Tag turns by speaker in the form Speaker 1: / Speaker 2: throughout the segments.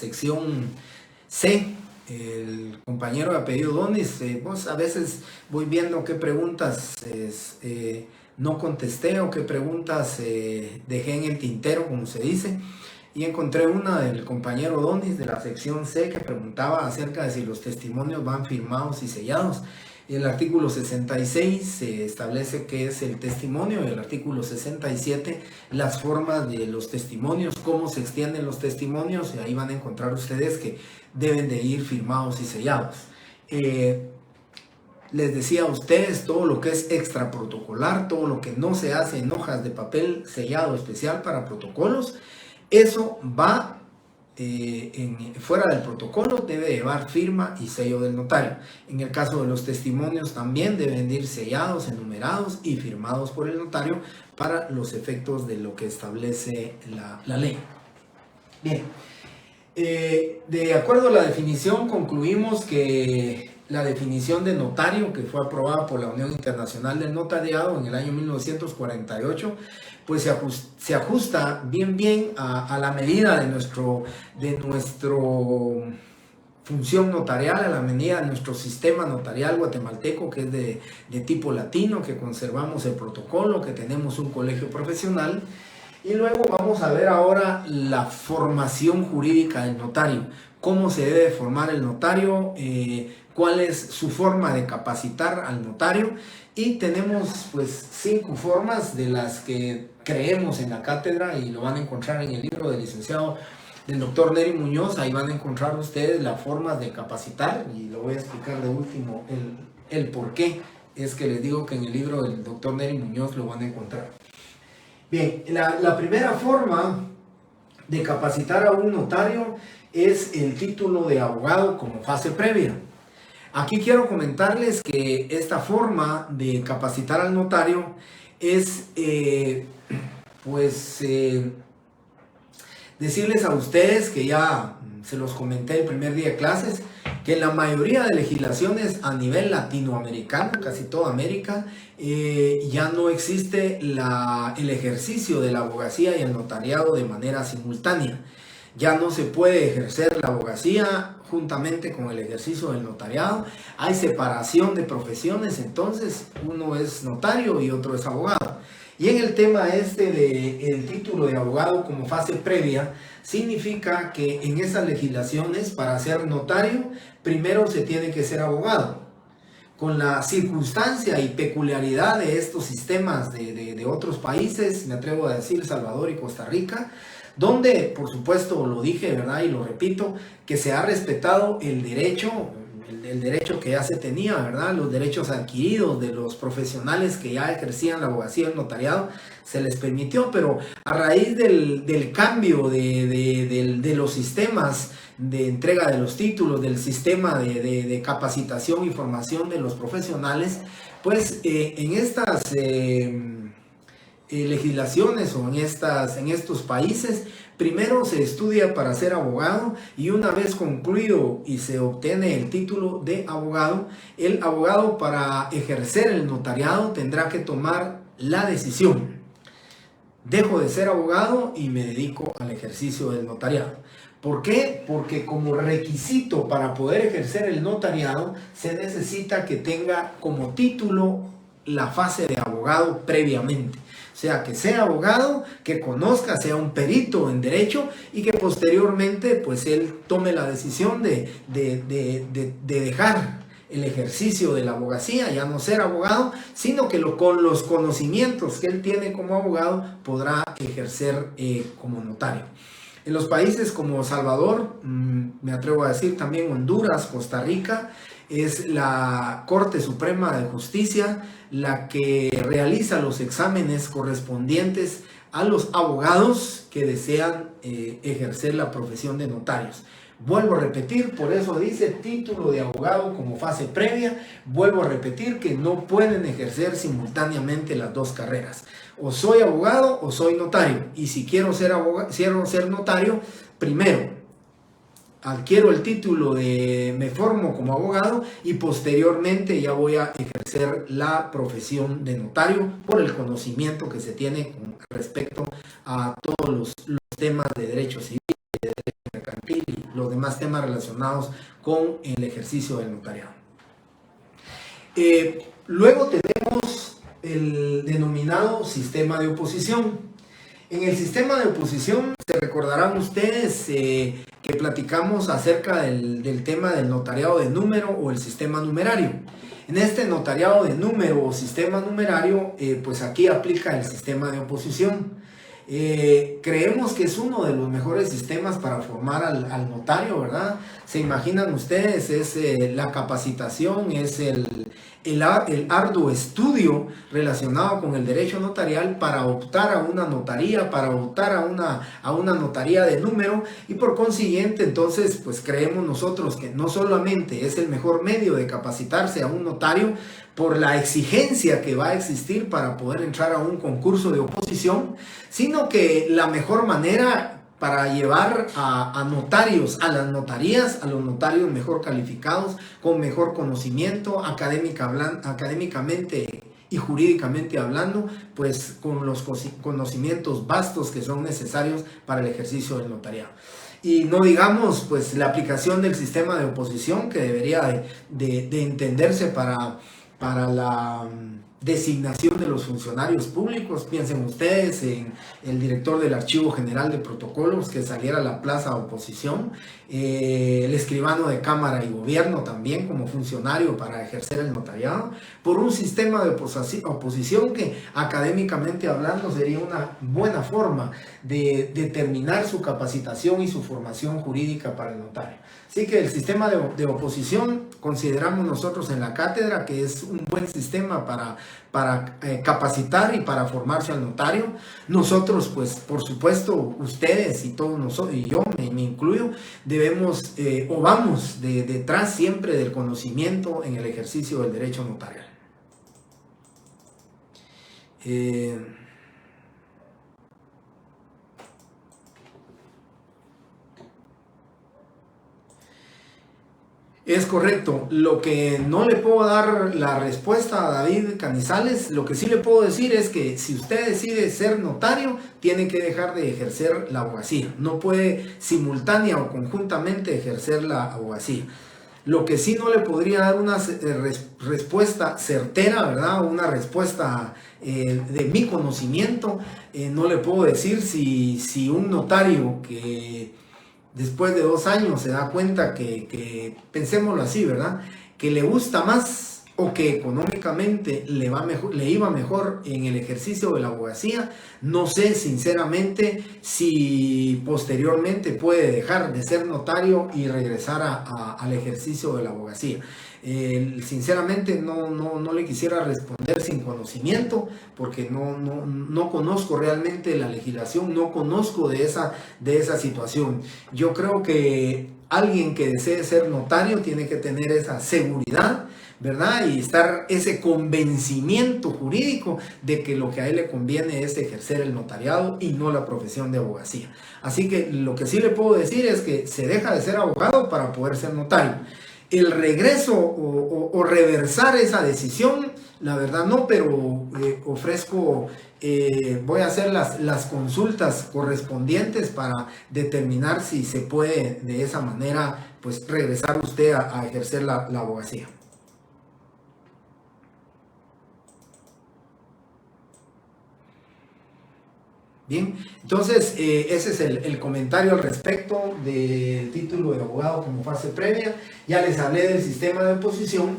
Speaker 1: sección C, el compañero de apellido Donis. Pues a veces voy viendo qué preguntas no contesté o qué preguntas dejé en el tintero, como se dice. Y encontré una del compañero Donis de la sección C que preguntaba acerca de si los testimonios van firmados y sellados. El artículo 66 se establece qué es el testimonio, y el artículo 67 las formas de los testimonios, cómo se extienden los testimonios, y ahí van a encontrar ustedes que deben de ir firmados y sellados. Les decía a ustedes todo lo que es extraprotocolar, todo lo que no se hace en hojas de papel sellado especial para protocolos, eso va fuera del protocolo, debe llevar firma y sello del notario. En el caso de los testimonios también deben ir sellados, enumerados y firmados por el notario para los efectos de lo que establece la ley. Bien, de acuerdo a la definición, concluimos que la definición de notario, que fue aprobada por la Unión Internacional del Notariado en el año 1948, pues se ajusta bien a la medida de nuestro función notarial, a la medida de nuestro sistema notarial guatemalteco, que es de tipo latino, que conservamos el protocolo, que tenemos un colegio profesional. Y luego vamos a ver ahora la formación jurídica del notario, cómo se debe formar el notario, cuál es su forma de capacitar al notario. Y tenemos pues 5 formas de las que creemos en la cátedra, y lo van a encontrar en el libro del licenciado del doctor Nery Muñoz. Ahí van a encontrar ustedes las formas de capacitar, y lo voy a explicar de último el por qué es que les digo que en el libro del doctor Nery Muñoz lo van a encontrar. Bien, la primera forma de capacitar a un notario es el título de abogado como fase previa. Aquí quiero comentarles que esta forma de capacitar al notario es, decirles a ustedes que ya se los comenté el primer día de clases, que en la mayoría de legislaciones a nivel latinoamericano, casi toda América, ya no existe el ejercicio de la abogacía y el notariado de manera simultánea. Ya no se puede ejercer la abogacía juntamente con el ejercicio del notariado. Hay separación de profesiones, entonces uno es notario y otro es abogado. Y en el tema del título de abogado como fase previa, significa que en esas legislaciones, para ser notario, primero se tiene que ser abogado. Con la circunstancia y peculiaridad de estos sistemas de otros países, me atrevo a decir Salvador y Costa Rica, donde, por supuesto, lo dije, ¿verdad? Y lo repito, que se ha respetado el derecho que ya se tenía, ¿verdad? Los derechos adquiridos de los profesionales que ya ejercían la abogacía y el notariado, se les permitió, pero a raíz del cambio de los sistemas de entrega de los títulos, del sistema de capacitación y formación de los profesionales, pues en estas legislaciones o en estos países, primero se estudia para ser abogado, y una vez concluido y se obtiene el título de abogado, el abogado, para ejercer el notariado, tendrá que tomar la decisión: dejo de ser abogado y me dedico al ejercicio del notariado. ¿Por qué? Porque como requisito para poder ejercer el notariado se necesita que tenga como título la fase de abogado previamente. O sea, que sea abogado, que conozca, sea un perito en derecho, y que posteriormente pues él tome la decisión de dejar el ejercicio de la abogacía, ya no ser abogado, sino que con los conocimientos que él tiene como abogado podrá ejercer como notario. En los países como Salvador, me atrevo a decir también Honduras, Costa Rica, es la Corte Suprema de Justicia la que realiza los exámenes correspondientes a los abogados que desean ejercer la profesión de notarios. Vuelvo a repetir, por eso dice título de abogado como fase previa. Vuelvo a repetir que no pueden ejercer simultáneamente las dos carreras. O soy abogado o soy notario. Y si quiero ser notario, primero adquiero el título me formo como abogado, y posteriormente ya voy a ejercer la profesión de notario por el conocimiento que se tiene con respecto a todos los temas de derecho civil, mercantil y los demás temas relacionados con el ejercicio del notariado. Luego tenemos el denominado sistema de oposición. En el sistema de oposición se recordarán ustedes que platicamos acerca del tema del notariado de número o el sistema numerario. En este notariado de número o sistema numerario, pues aquí aplica el sistema de oposición. Creemos que es uno de los mejores sistemas para formar al notario, ¿verdad? Se imaginan ustedes, es la capacitación, es el arduo estudio relacionado con el derecho notarial para optar a una notaría, para optar a una notaría de número, y por consiguiente entonces pues creemos nosotros que no solamente es el mejor medio de capacitarse a un notario por la exigencia que va a existir para poder entrar a un concurso de oposición, sino que la mejor manera para llevar a notarios, a las notarías, a los notarios mejor calificados, con mejor conocimiento, académicamente y jurídicamente hablando, pues con los conocimientos vastos que son necesarios para el ejercicio del notariado. Y no digamos pues la aplicación del sistema de oposición que debería de entenderse para la designación de los funcionarios públicos. Piensen ustedes en el director del Archivo General de Protocolos que saliera a la plaza de oposición, el escribano de Cámara y Gobierno también como funcionario para ejercer el notariado, por un sistema de oposición que académicamente hablando sería una buena forma de determinar su capacitación y su formación jurídica para el notario. Así que el sistema de oposición consideramos nosotros en la cátedra que es un buen sistema para capacitar y para formarse al notario. Nosotros, pues por supuesto, ustedes y todos nosotros, y yo me incluyo, debemos o vamos detrás siempre del conocimiento en el ejercicio del derecho notarial. Es correcto. Lo que no le puedo dar la respuesta a David Canizales, lo que sí le puedo decir es que si usted decide ser notario, tiene que dejar de ejercer la abogacía. No puede simultánea o conjuntamente ejercer la abogacía. Lo que sí no le podría dar una respuesta certera, ¿verdad? Una respuesta de mi conocimiento. No le puedo decir si un notario que después de 2 años se da cuenta que pensémoslo así, ¿verdad? Que le gusta más o que económicamente le iba mejor en el ejercicio de la abogacía. No sé sinceramente si posteriormente puede dejar de ser notario y regresar al ejercicio de la abogacía. Sinceramente no le quisiera responder sin conocimiento porque no conozco realmente la legislación, no conozco de esa situación. Yo creo que alguien que desee ser notario tiene que tener esa seguridad, ¿verdad? Y estar ese convencimiento jurídico de que lo que a él le conviene es ejercer el notariado y no la profesión de abogacía. Así que lo que sí le puedo decir es que se deja de ser abogado para poder ser notario. El regreso o reversar esa decisión, la verdad no, pero ofrezco, voy a hacer las consultas correspondientes para determinar si se puede de esa manera, pues regresar usted a ejercer la abogacía. Bien, entonces ese es el comentario al respecto del título de abogado como fase previa. Ya les hablé del sistema de oposición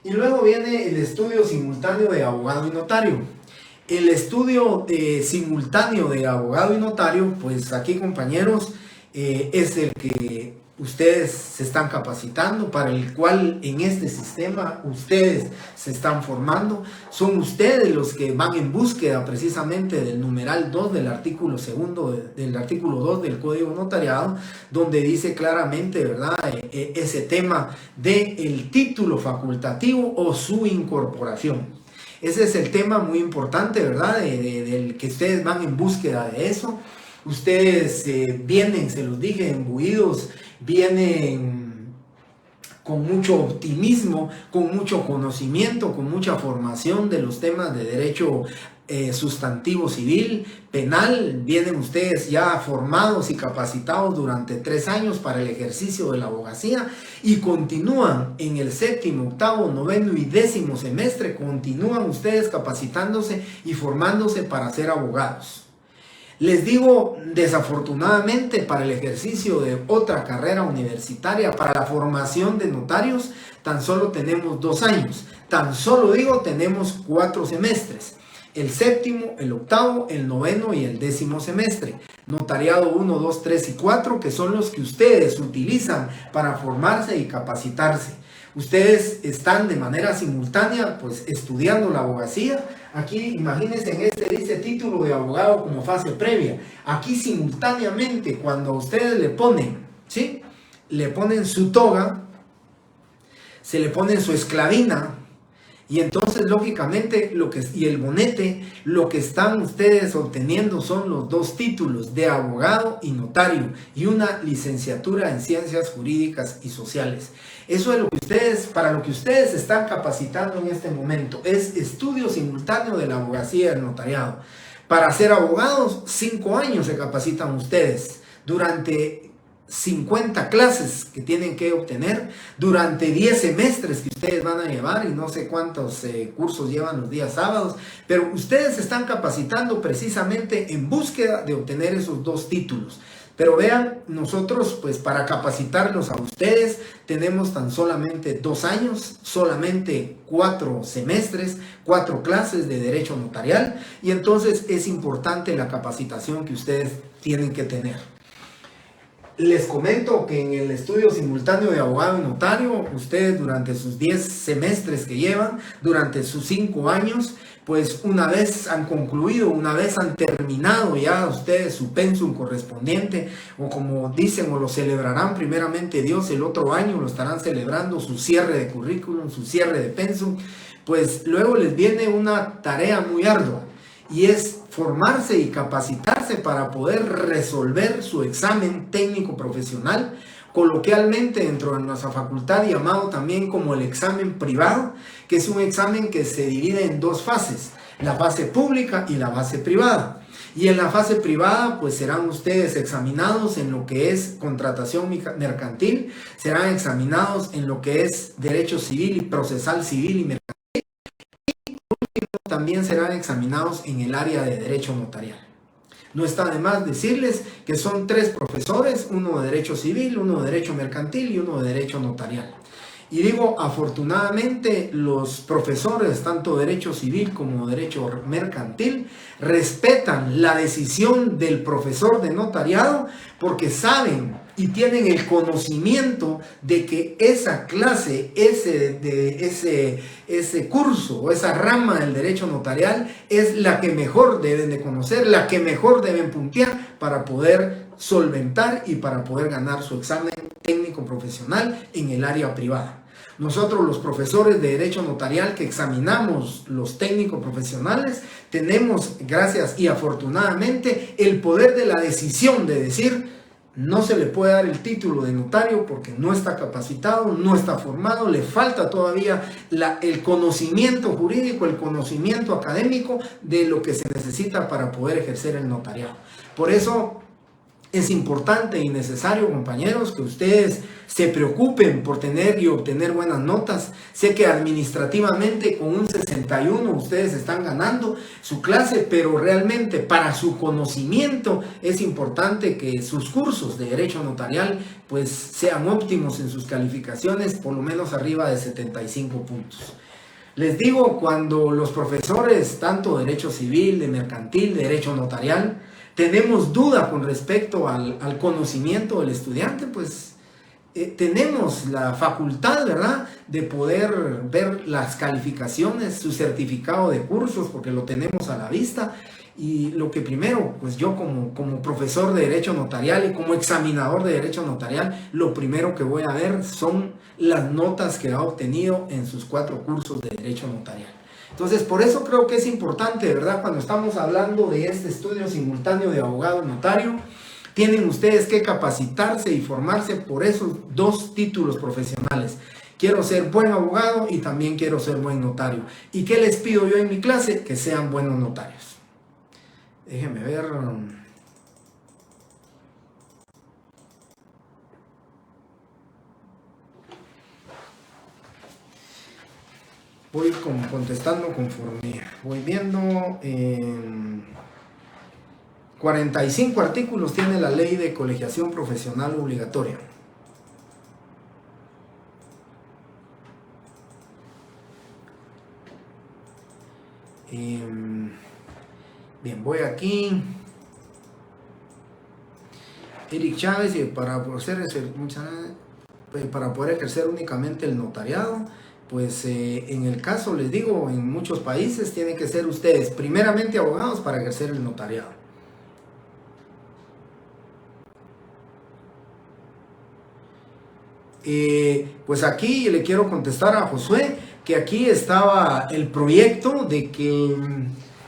Speaker 1: y luego viene el estudio simultáneo de abogado y notario. El estudio simultáneo de abogado y notario, pues aquí compañeros, es el que ustedes se están capacitando, para el cual en este sistema ustedes se están formando. Son ustedes los que van en búsqueda precisamente del numeral 2 del artículo 2 del artículo 2 del Código Notariado, donde dice claramente, ¿verdad?, ese tema del título facultativo o su incorporación. Ese es el tema muy importante, ¿verdad?, del que ustedes van en búsqueda de eso. Ustedes vienen, se los dije, imbuidos, vienen con mucho optimismo, con mucho conocimiento, con mucha formación de los temas de derecho sustantivo civil, penal. Vienen ustedes ya formados y capacitados durante 3 años para el ejercicio de la abogacía y continúan en el 7º, 8º, 9º y 10º semestre, continúan ustedes capacitándose y formándose para ser abogados. Les digo, desafortunadamente, para el ejercicio de otra carrera universitaria, para la formación de notarios, tan solo tenemos 2 años. Tan solo digo, tenemos 4 semestres. El 7º, el 8º, el 9º y el 10º semestre. Notariado 1, 2, 3 y 4, que son los que ustedes utilizan para formarse y capacitarse. Ustedes están de manera simultánea pues estudiando la abogacía. Aquí imagínense, en este dice título de abogado como fase previa. Aquí simultáneamente, cuando ustedes le ponen, ¿sí?, le ponen su toga, se le ponen su esclavina, y entonces lógicamente y el bonete, lo que están ustedes obteniendo son los 2 títulos de abogado y notario y una licenciatura en ciencias jurídicas y sociales. Eso es lo que ustedes, para lo que ustedes se están capacitando en este momento, es estudio simultáneo de la abogacía y el notariado. Para ser abogados, 5 años se capacitan ustedes durante 50 clases que tienen que obtener durante 10 semestres que ustedes van a llevar, y no sé cuántos cursos llevan los días sábados, pero ustedes se están capacitando precisamente en búsqueda de obtener esos 2 títulos. Pero vean, nosotros pues para capacitarlos a ustedes tenemos tan solamente 2 años, solamente 4 semestres, 4 clases de derecho notarial, y entonces es importante la capacitación que ustedes tienen que tener. Les comento que en el estudio simultáneo de abogado y notario, ustedes durante sus 10 semestres que llevan, durante sus 5 años, pues una vez han concluido, una vez han terminado ya ustedes su pensum correspondiente, o como dicen, o lo celebrarán primeramente Dios el otro año, lo estarán celebrando, su cierre de currículum, su cierre de pensum, pues luego les viene una tarea muy ardua, y es formarse y capacitarse para poder resolver su examen técnico profesional, coloquialmente dentro de nuestra facultad llamado también como el examen privado, que es un examen que se divide en 2 fases, la fase pública y la fase privada. Y en la fase privada pues serán ustedes examinados en lo que es contratación mercantil, serán examinados en lo que es derecho civil y procesal civil y mercantil, también serán examinados en el área de derecho notarial. No está de más decirles que son 3 profesores, uno de derecho civil, uno de derecho mercantil y uno de derecho notarial. Y digo, afortunadamente los profesores, tanto derecho civil como derecho mercantil, respetan la decisión del profesor de notariado porque saben y tienen el conocimiento de que esa clase, ese curso o esa rama del derecho notarial es la que mejor deben de conocer, la que mejor deben puntear para poder solventar y para poder ganar su examen técnico profesional en el área privada. Nosotros los profesores de derecho notarial que examinamos los técnicos profesionales tenemos, gracias y afortunadamente, el poder de la decisión de decir: no se le puede dar el título de notario porque no está capacitado, no está formado, le falta todavía el conocimiento jurídico, el conocimiento académico de lo que se necesita para poder ejercer el notariado. Por eso es importante y necesario, compañeros, que ustedes se preocupen por tener y obtener buenas notas. Sé que administrativamente con un 61 ustedes están ganando su clase, pero realmente para su conocimiento es importante que sus cursos de derecho notarial pues sean óptimos en sus calificaciones, por lo menos arriba de 75 puntos. Les digo, cuando los profesores, tanto de derecho civil, de mercantil, de derecho notarial, tenemos duda con respecto al conocimiento del estudiante, pues tenemos la facultad, ¿verdad?, de poder ver las calificaciones, su certificado de cursos, porque lo tenemos a la vista. Y lo que primero, pues yo como profesor de derecho notarial y como examinador de derecho notarial, lo primero que voy a ver son las notas que ha obtenido en sus 4 cursos de derecho notarial. Entonces, por eso creo que es importante, ¿verdad?, cuando estamos hablando de este estudio simultáneo de abogado notario, tienen ustedes que capacitarse y formarse por esos 2 títulos profesionales, quiero ser buen abogado y también quiero ser buen notario. ¿Y qué les pido yo en mi clase? Que sean buenos notarios. Déjenme ver. Voy contestando conforme voy viendo. 45 artículos tiene la ley de colegiación profesional obligatoria. Bien, voy aquí. Eric Chávez, para poder ejercer únicamente el notariado, pues en el caso, les digo, en muchos países tienen que ser ustedes primeramente abogados para ejercer el notariado. Pues aquí le quiero contestar a Josué que aquí estaba el proyecto de que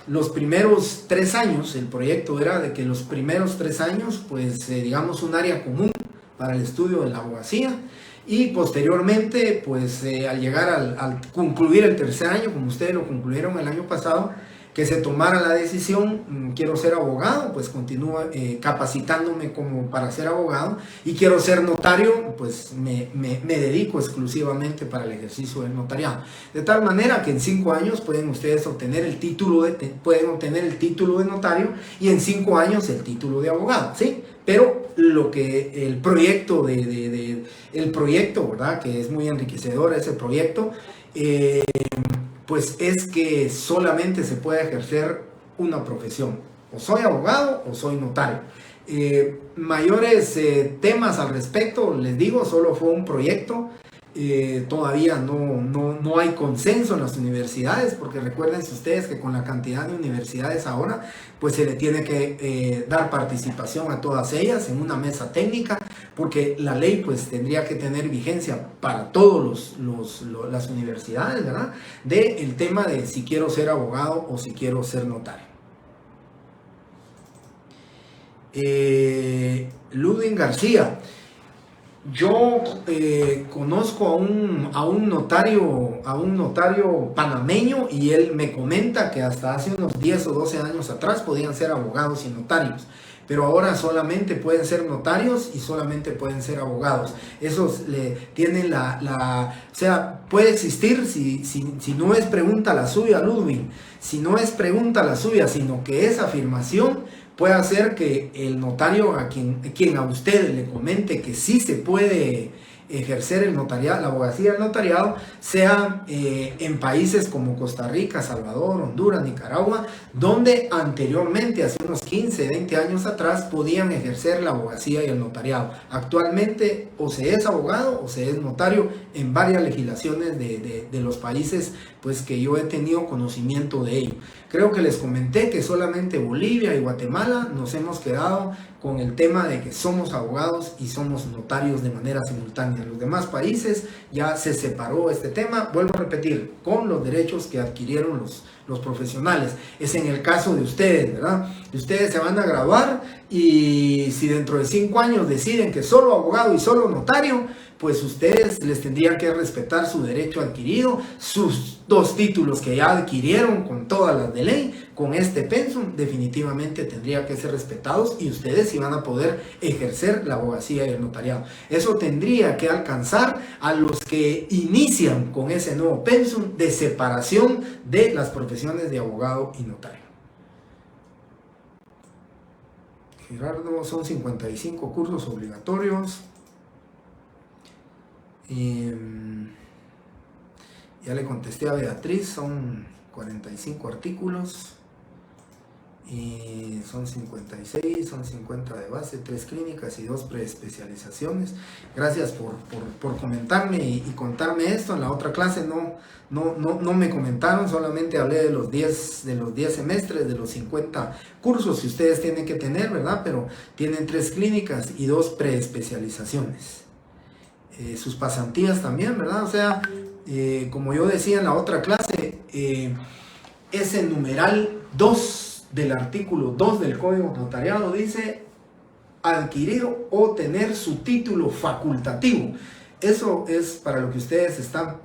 Speaker 1: los primeros 3 años, el proyecto era de que los primeros 3 años, pues digamos un área común para el estudio de la abogacía, y posteriormente, pues al llegar al concluir el 3er año, como ustedes lo concluyeron el año pasado, que se tomara la decisión, quiero ser abogado, pues continúo capacitándome como para ser abogado, y quiero ser notario, pues me dedico exclusivamente para el ejercicio del notariado. De tal manera que en 5 años pueden ustedes obtener el título de notario, y en 5 años el título de abogado, ¿sí? Pero lo que el proyecto, ¿verdad? Que es muy enriquecedor ese proyecto, pues es que solamente se puede ejercer una profesión. O soy abogado o soy notario. Mayores temas al respecto, les digo, solo fue un proyecto. Todavía no hay consenso en las universidades, porque recuérdense ustedes que con la cantidad de universidades ahora, pues se le tiene que dar participación a todas ellas en una mesa técnica, porque la ley pues tendría que tener vigencia para todas las universidades, ¿verdad? Del tema de si quiero ser abogado o si quiero ser notario. Ludwig García. Yo conozco a un notario panameño, y él me comenta que hasta hace unos 10 o 12 años atrás podían ser abogados y notarios, pero ahora solamente pueden ser notarios y solamente pueden ser abogados. Esos tienen o sea, puede existir, si no es pregunta la suya, Ludwig, si no es pregunta la suya, sino que es afirmación, puede hacer que el notario a quien a usted le comente que sí se puede ejercer el notariado, la abogacía del notariado, sea en países como Costa Rica, Salvador, Honduras, Nicaragua, donde anteriormente, hace unos 15, 20 años atrás, podían ejercer la abogacía y el notariado. Actualmente o se es abogado o se es notario en varias legislaciones de los países pues que yo he tenido conocimiento de ello. Creo que les comenté que solamente Bolivia y Guatemala nos hemos quedado con el tema de que somos abogados y somos notarios de manera simultánea. En los demás países ya se separó este tema, vuelvo a repetir, con los derechos que adquirieron los profesionales. Es en el caso de ustedes, ¿verdad? Ustedes se van a graduar, y si dentro de 5 años deciden que solo abogado y solo notario, pues ustedes les tendrían que respetar su derecho adquirido, sus 2 títulos que ya adquirieron con todas las de ley, con este pensum, definitivamente tendría que ser respetados, y ustedes iban a poder ejercer la abogacía y el notariado. Eso tendría que alcanzar a los que inician con ese nuevo pensum de separación de las profesiones de abogado y notario. Gerardo, son 55 cursos obligatorios. Ya le contesté a Beatriz, son 45 artículos y son 56, son 50 de base, 3 clínicas y 2 preespecializaciones. Gracias por comentarme y contarme esto. En la otra clase no me comentaron, solamente hablé de los 10 semestres, de los 50 cursos que ustedes tienen que tener, ¿verdad? Pero tienen 3 clínicas y 2 preespecializaciones. Sus pasantías también, ¿verdad? O sea, como yo decía en la otra clase, ese numeral 2 del artículo 2 del Código Notariado dice adquirir o tener su título facultativo. Eso es para lo que ustedes están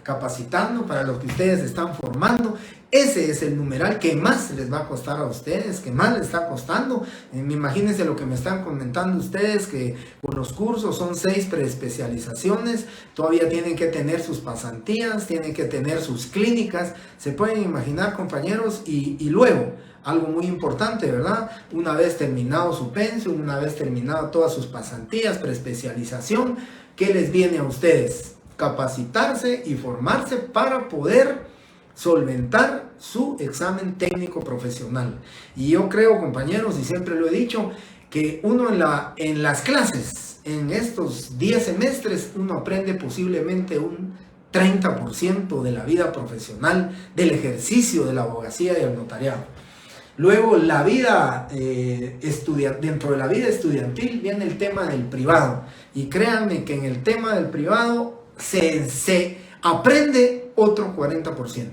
Speaker 1: capacitando, para lo que ustedes están formando. Ese es el numeral que más les va a costar a ustedes, que más les está costando. Imagínense lo que me están comentando ustedes, que con los cursos son 6 preespecializaciones, todavía tienen que tener sus pasantías, tienen que tener sus clínicas. Se pueden imaginar, compañeros, y luego, algo muy importante, ¿verdad? Una vez terminado su pensum, una vez terminado todas sus pasantías, preespecialización, ¿qué les viene a ustedes? Capacitarse y formarse para poder solventar su examen técnico profesional. Y yo creo, compañeros, y siempre lo he dicho, que uno en las clases, en estos 10 semestres, uno aprende posiblemente un 30% de la vida profesional, del ejercicio de la abogacía y el notariado. Luego, la vida dentro de la vida estudiantil viene el tema del privado. Y créanme que en el tema del privado se aprende otro 40%.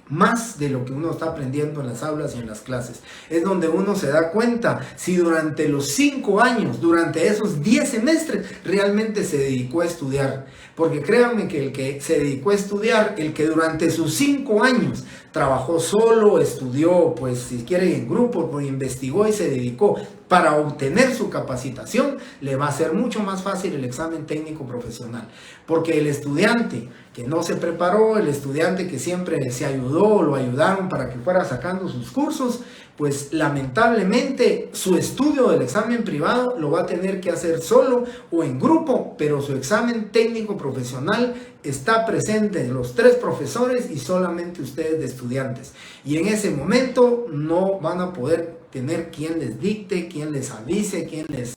Speaker 1: Más de lo que uno está aprendiendo en las aulas y en las clases. Es donde uno se da cuenta si durante los 5 años, durante esos 10 semestres, realmente se dedicó a estudiar. Porque créanme que el que se dedicó a estudiar, el que durante sus 5 años trabajó solo, estudió, pues si quiere en grupo, pues investigó y se dedicó para obtener su capacitación, le va a ser mucho más fácil el examen técnico profesional. Porque el estudiante que no se preparó, el estudiante que siempre se ayudó o lo ayudaron para que fuera sacando sus cursos, pues lamentablemente su estudio del examen privado lo va a tener que hacer solo o en grupo, pero su examen técnico profesional está presente en los 3 profesores y solamente ustedes de estudiantes. Y en ese momento no van a poder tener quien les dicte, quien les avise, quien les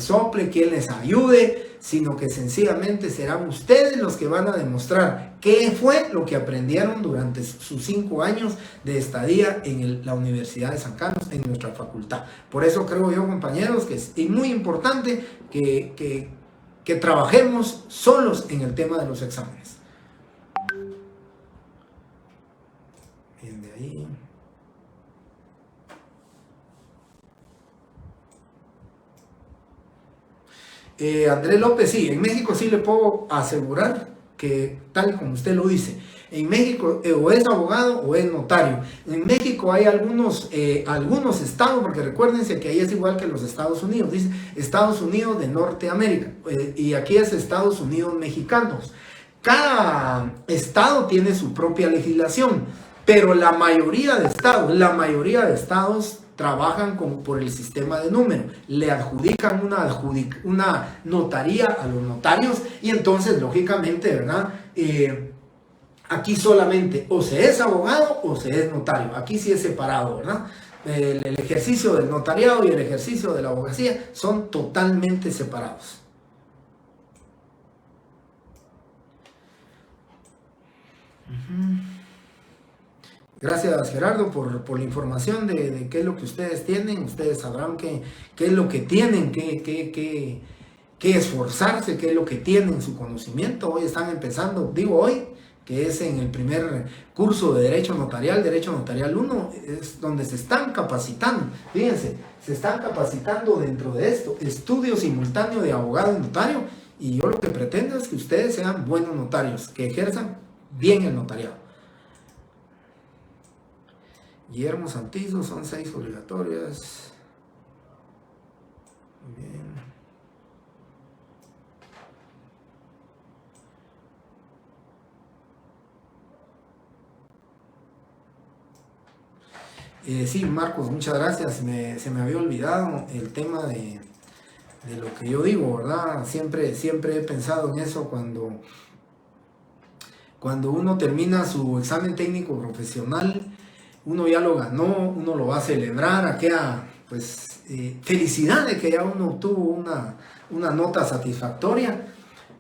Speaker 1: sople, quien les ayude, sino que sencillamente serán ustedes los que van a demostrar qué fue lo que aprendieron durante sus 5 años de estadía en la Universidad de San Carlos, en nuestra facultad. Por eso creo yo, compañeros, que es muy importante que trabajemos solos en el tema de los exámenes. Bien, de ahí. Andrés López, sí, en México sí le puedo asegurar que tal como usted lo dice, en México o es abogado o es notario. En México hay algunos estados, porque recuérdense que ahí es igual que los Estados Unidos, dice Estados Unidos de Norteamérica, y aquí es Estados Unidos mexicanos. Cada estado tiene su propia legislación, pero la mayoría de estados trabajan por el sistema de número, le adjudican una notaría a los notarios y entonces lógicamente, ¿verdad? Aquí solamente o se es abogado o se es notario, aquí sí es separado, ¿verdad? El ejercicio del notariado y el ejercicio de la abogacía son totalmente separados. Gracias, Gerardo, por la información de qué es lo que ustedes tienen. Ustedes sabrán qué es lo que tienen, qué esforzarse, qué es lo que tienen su conocimiento. Hoy están empezando, digo hoy, que es en el primer curso de Derecho Notarial 1, es donde se están capacitando. Fíjense, se están capacitando dentro de esto, estudio simultáneo de abogado y notario. Y yo lo que pretendo es que ustedes sean buenos notarios, que ejerzan bien el notariado. Guillermo Santizo, son 6 obligatorias. Muy bien. Sí, Marcos, muchas gracias. Se me había olvidado el tema de lo que yo digo, ¿verdad? Siempre he pensado en eso cuando uno termina su examen técnico profesional. Uno ya lo ganó, uno lo va a celebrar, aquella pues, felicidad de que ya uno obtuvo una nota satisfactoria,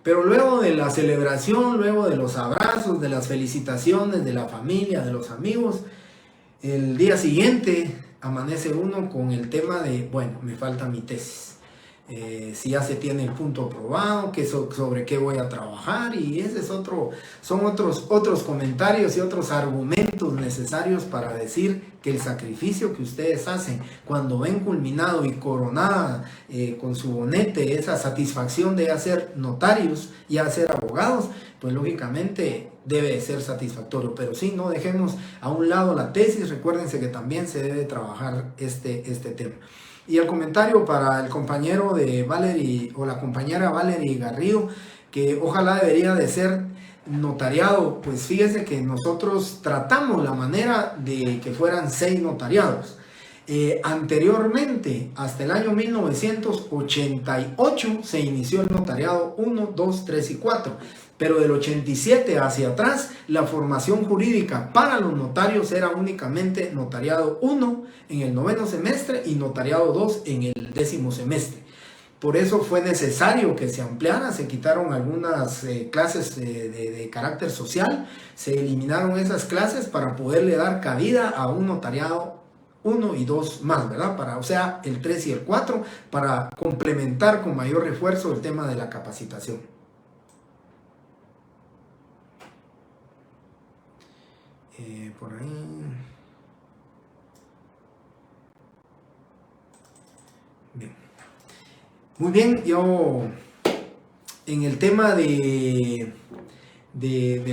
Speaker 1: pero luego de la celebración, luego de los abrazos, de las felicitaciones de la familia, de los amigos, el día siguiente amanece uno con el tema de, bueno, me falta mi tesis. si ya se tiene el punto aprobado, sobre qué voy a trabajar, y ese es son otros comentarios y otros argumentos necesarios para decir que el sacrificio que ustedes hacen cuando ven culminado y coronada con su bonete esa satisfacción de hacer notarios y hacer abogados, pues lógicamente debe ser satisfactorio. Pero sí, no dejemos a un lado la tesis, recuérdense que también se debe trabajar este tema. Y el comentario para el compañero de Valerie o la compañera Valerie Garrido, que ojalá debería de ser notariado. Pues fíjese que nosotros tratamos la manera de que fueran 6 notariados. Anteriormente, hasta el año 1988, se inició el notariado 1, 2, 3 y 4. Pero del 87 hacia atrás, la formación jurídica para los notarios era únicamente notariado 1 en el 9º semestre y notariado 2 en el 10º semestre. Por eso fue necesario que se ampliara, se quitaron algunas clases de carácter social, se eliminaron esas clases para poderle dar cabida a un notariado 1 y 2 más, ¿verdad? O sea, el 3 y el 4, para complementar con mayor refuerzo el tema de la capacitación. Por ahí. Bien. Muy bien, yo en el tema de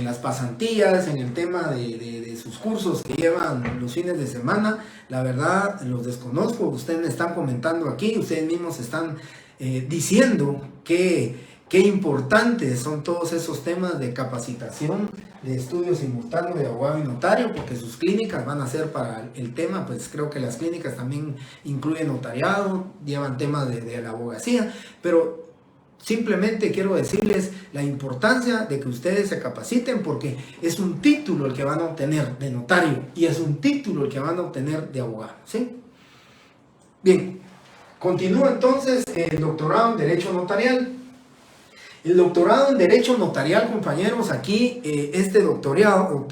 Speaker 1: las pasantías, en el tema de sus cursos que llevan los fines de semana, la verdad los desconozco. Ustedes me están comentando aquí, ustedes mismos están diciendo que qué importantes son todos esos temas de capacitación, de estudio simultáneo de abogado y notario, porque sus clínicas van a ser para el tema. Pues creo que las clínicas también incluyen notariado, llevan temas de la abogacía, pero simplemente quiero decirles la importancia de que ustedes se capaciten, porque es un título el que van a obtener de notario y es un título el que van a obtener de abogado, ¿sí? Bien, continúa entonces el doctorado en Derecho Notarial. El doctorado en Derecho Notarial, compañeros, aquí este doctorado,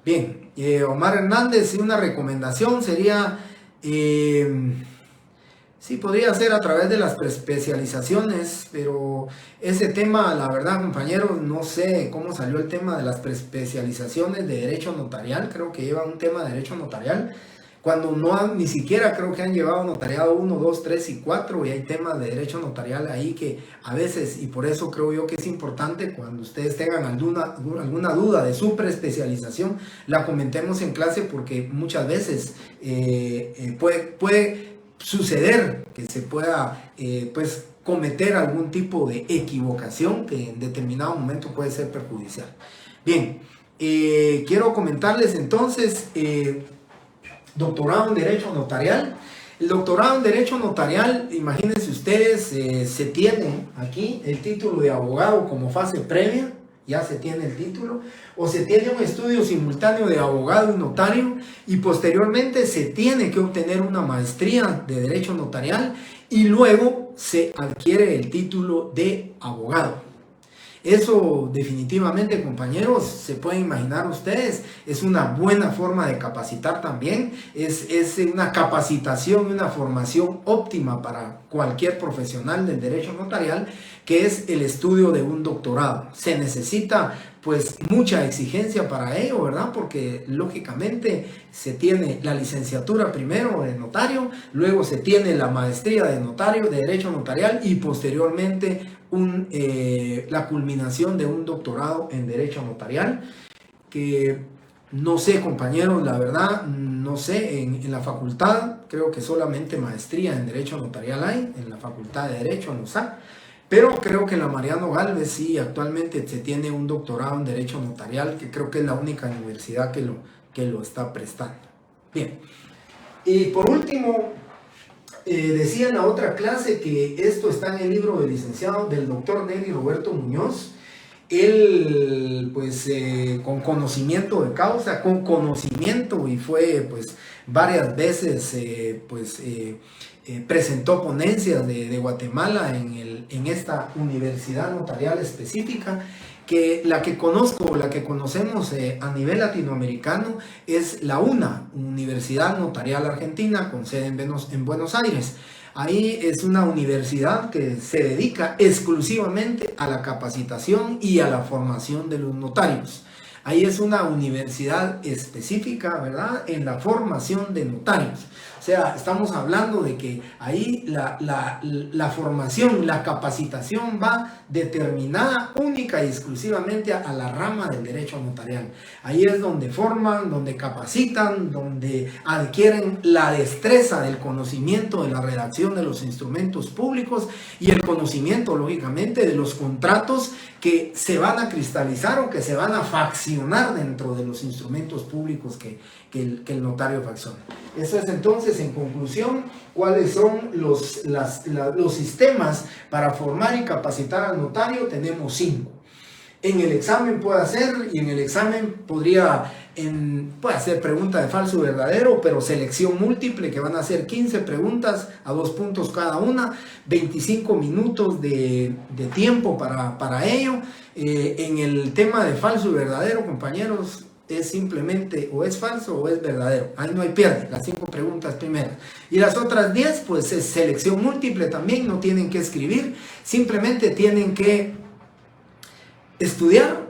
Speaker 1: bien, Omar Hernández, una recomendación sería, sí, podría ser a través de las preespecializaciones, pero ese tema, la verdad, compañeros, no sé cómo salió el tema de las preespecializaciones de Derecho Notarial. Creo que lleva un tema de Derecho Notarial, cuando ni siquiera creo que han llevado notariado 1, 2, 3 y 4, y hay temas de derecho notarial ahí que a veces, y por eso creo yo que es importante, cuando ustedes tengan alguna duda de su preespecialización, la comentemos en clase, porque muchas veces puede suceder que se pueda pues cometer algún tipo de equivocación que en determinado momento puede ser perjudicial. Bien, quiero comentarles entonces doctorado en Derecho Notarial. El doctorado en Derecho Notarial, imagínense ustedes, se tiene aquí el título de abogado como fase previa, ya se tiene el título, o se tiene un estudio simultáneo de abogado y notario, y posteriormente se tiene que obtener una maestría de Derecho Notarial, y luego se adquiere el título de abogado. Eso definitivamente, compañeros, se pueden imaginar ustedes, es una buena forma de capacitar también, es una capacitación y una formación óptima para cualquier profesional del derecho notarial, que es el estudio de un doctorado. Se necesita pues mucha exigencia para ello, ¿verdad? Porque lógicamente se tiene la licenciatura primero de notario, luego se tiene la maestría de notario, de derecho notarial, y posteriormente la culminación de un doctorado en derecho notarial, que no sé, compañeros, la verdad, no sé, en la facultad creo que solamente maestría en derecho notarial hay, en la facultad de derecho, en USAC, pero creo que en la Mariano Gálvez sí, actualmente se tiene un doctorado en derecho notarial, que creo que es la única universidad que lo está prestando. Bien, y por último, decía en la otra clase que esto está en el libro del licenciado, del doctor Neri Roberto Muñoz. Él pues con conocimiento de causa, con conocimiento, y fue pues varias veces presentó ponencias de Guatemala en esta universidad notarial específica, que la que conozco, la que conocemos a nivel latinoamericano es la UNA, Universidad Notarial Argentina, con sede en Buenos Aires. Ahí es una universidad que se dedica exclusivamente a la capacitación y a la formación de los notarios. Ahí es una universidad específica, ¿verdad?, en la formación de notarios. O sea, estamos hablando de que ahí la formación, la capacitación va determinada única y exclusivamente a la rama del derecho notarial. Ahí es donde forman, donde capacitan, donde adquieren la destreza del conocimiento de la redacción de los instrumentos públicos y el conocimiento, lógicamente, de los contratos que se van a cristalizar o que se van a faccionar dentro de los instrumentos públicos que el notario facciona. Eso es entonces, en conclusión, cuáles son los sistemas para formar y capacitar al notario. Tenemos 5. En el examen puede hacer, y en el examen puede hacer pregunta de falso o verdadero, pero selección múltiple, que van a ser 15 preguntas a 2 puntos cada una, 25 minutos de tiempo para ello. En el tema de falso y verdadero, compañeros, es simplemente o es falso o es verdadero. Ahí no hay pierde, las 5 preguntas primeras. Y las otras 10, pues es selección múltiple también, no tienen que escribir, simplemente tienen que estudiar,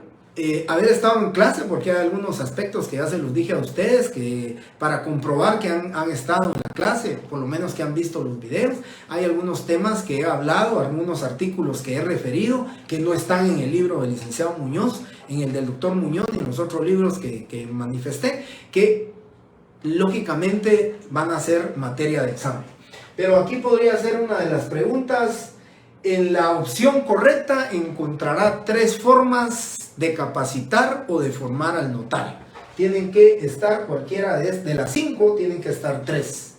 Speaker 1: haber estado en clase, porque hay algunos aspectos que ya se los dije a ustedes, que para comprobar que han estado en la clase, por lo menos que han visto los videos, hay algunos temas que he hablado, algunos artículos que he referido, que no están en el libro del licenciado Muñoz, en el del doctor Muñoz y en los otros libros que manifesté, que lógicamente van a ser materia de examen. Pero aquí podría ser una de las preguntas. En la opción correcta encontrará 3 formas de capacitar o de formar al notario. Tienen que estar cualquiera de las 5, tienen que estar 3.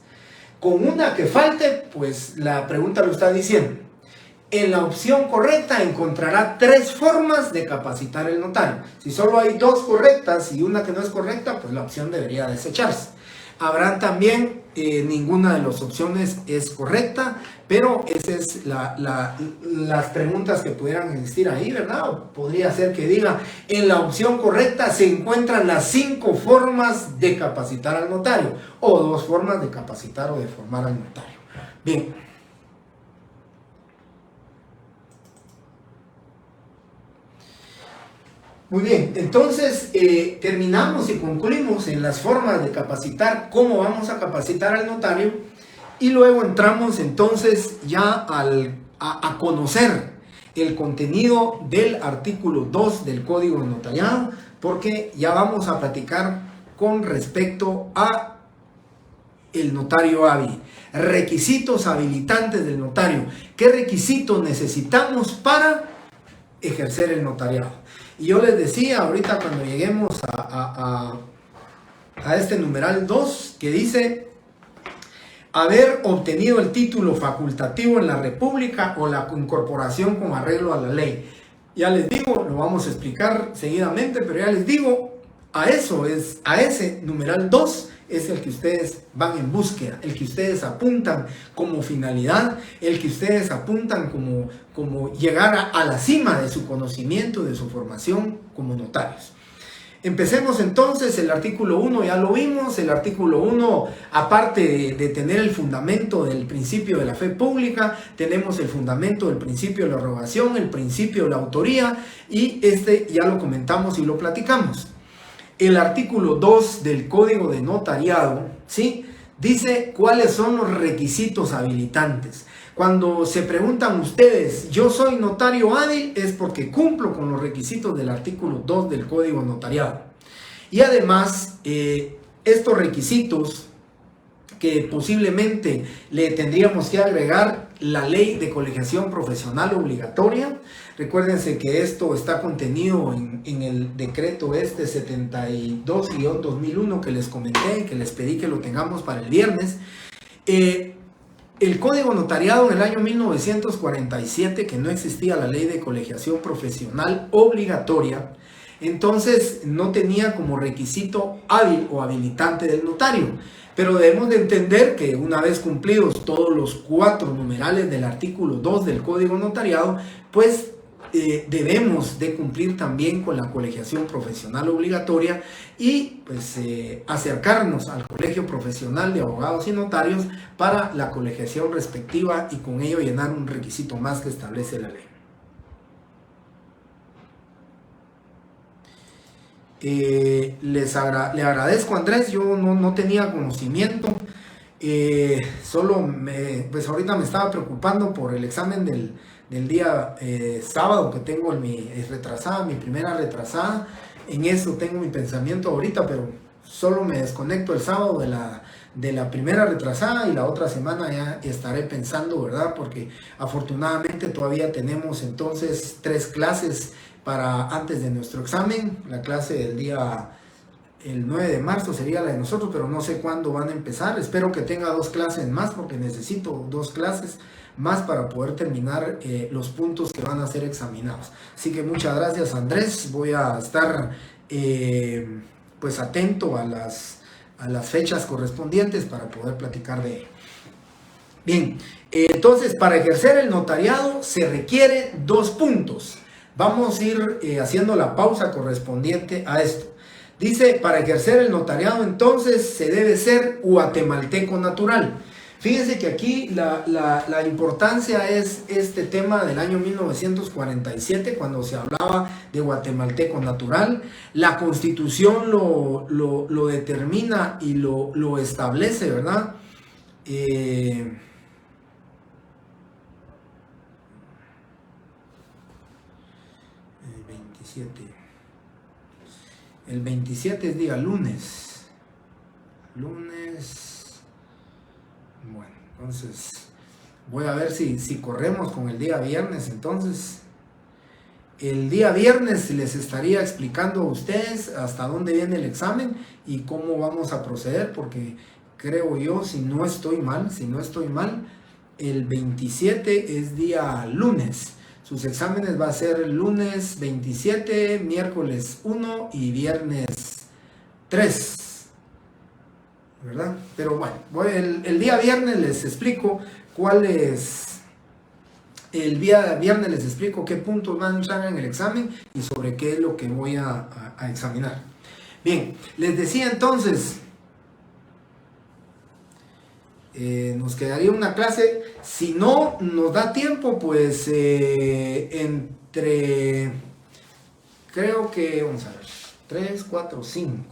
Speaker 1: Con una que falte, pues la pregunta lo está diciendo. En la opción correcta encontrará 3 formas de capacitar al notario. Si solo hay 2 correctas y una que no es correcta, pues la opción debería desecharse. Habrán también, ninguna de las opciones es correcta, pero esas es las preguntas que pudieran existir ahí, ¿verdad? O podría ser que diga, en la opción correcta se encuentran las 5 formas de capacitar al notario, o 2 formas de capacitar o de formar al notario. Bien. Muy bien, entonces terminamos y concluimos en las formas de capacitar, cómo vamos a capacitar al notario, y luego entramos entonces ya a conocer el contenido del artículo 2 del Código Notariado, porque ya vamos a platicar con respecto a el notario hábil, requisitos habilitantes del notario, qué requisitos necesitamos para ejercer el notariado. Y yo les decía ahorita cuando lleguemos a este numeral 2, que dice haber obtenido el título facultativo en la República o la incorporación con arreglo a la ley. Ya les digo, lo vamos a explicar seguidamente, pero ya les digo, a ese numeral 2 es el que ustedes van en búsqueda, el que ustedes apuntan como finalidad, el que ustedes apuntan como llegar a la cima de su conocimiento, de su formación como notarios. Empecemos entonces. El artículo 1 ya lo vimos. El artículo 1, aparte de tener el fundamento del principio de la fe pública, tenemos el fundamento del principio de la rogación, el principio de la autoría, y ya lo comentamos y lo platicamos. El artículo 2 del Código de Notariado, ¿sí?, dice cuáles son los requisitos habilitantes. Cuando se preguntan ustedes, yo soy notario hábil, es porque cumplo con los requisitos del artículo 2 del Código Notariado. Y además, estos requisitos que posiblemente le tendríamos que agregar la ley de colegiación profesional obligatoria. Recuérdense que esto está contenido en el decreto 72-2001 que les comenté, que les pedí que lo tengamos para el viernes. El Código Notariado en el año 1947, que no existía la ley de colegiación profesional obligatoria, entonces no tenía como requisito hábil o habilitante del notario. Pero debemos de entender que una vez cumplidos todos los 4 numerales del artículo 2 del Código Notariado, pues debemos de cumplir también con la colegiación profesional obligatoria y pues acercarnos al Colegio Profesional de Abogados y Notarios para la colegiación respectiva y con ello llenar un requisito más que establece la ley. Le agradezco, Andrés, yo no tenía conocimiento, pues ahorita me estaba preocupando por el examen del día sábado que tengo mi primera retrasada. En eso tengo mi pensamiento ahorita, pero solo me desconecto el sábado de la primera retrasada y la otra semana ya estaré pensando, ¿verdad? Porque afortunadamente todavía tenemos entonces 3 clases para antes de nuestro examen. La clase del día el 9 de marzo sería la de nosotros, pero no sé cuándo van a empezar. Espero que tenga 2 clases más porque necesito 2 clases más para poder terminar los puntos que van a ser examinados. Así que muchas gracias, Andrés. Voy a estar pues atento a las fechas correspondientes para poder platicar de ello. Bien, entonces para ejercer el notariado se requiere 2 puntos. Vamos a ir haciendo la pausa correspondiente a esto. Dice, para ejercer el notariado entonces se debe ser guatemalteco natural. Fíjense que aquí la importancia es este tema del año 1947, cuando se hablaba de guatemalteco natural. La Constitución lo determina y lo establece, ¿verdad? 27. El 27 es día lunes. Bueno, entonces voy a ver si corremos con el día viernes. Entonces, el día viernes les estaría explicando a ustedes hasta dónde viene el examen y cómo vamos a proceder, porque creo yo, si no estoy mal, el 27 es día lunes. Sus exámenes va a ser lunes 27, miércoles 1 y viernes 3, ¿verdad? Pero bueno, el día viernes les explico qué puntos van a entrar en el examen y sobre qué es lo que voy a examinar. Bien, les decía entonces, nos quedaría una clase. Si no nos da tiempo, pues creo que, vamos a ver, 3, 4, 5,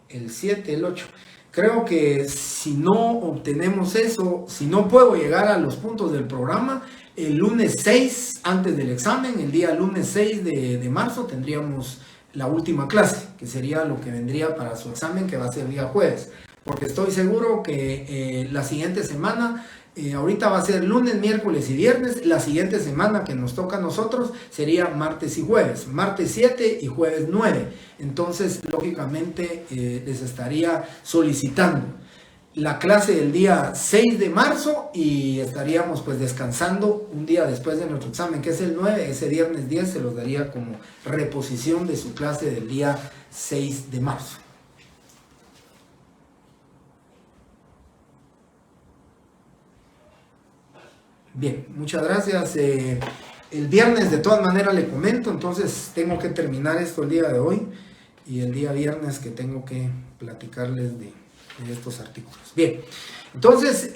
Speaker 1: el 7, el 8. Creo que si no obtenemos eso, si no puedo llegar a los puntos del programa, el lunes 6, antes del examen, el día lunes 6 de marzo, tendríamos la última clase, que sería lo que vendría para su examen, que va a ser el día jueves. Porque estoy seguro que la siguiente semana, ahorita va a ser lunes, miércoles y viernes. La siguiente semana que nos toca a nosotros sería martes y jueves. Martes 7 y jueves 9. Entonces, lógicamente, les estaría solicitando la clase del día 6 de marzo y estaríamos pues descansando un día después de nuestro examen, que es el 9. Ese viernes 10 se los daría como reposición de su clase del día 6 de marzo. Bien, muchas gracias. El viernes de todas maneras le comento, entonces tengo que terminar esto el día de hoy y el día viernes que tengo que platicarles de estos artículos. Bien, entonces,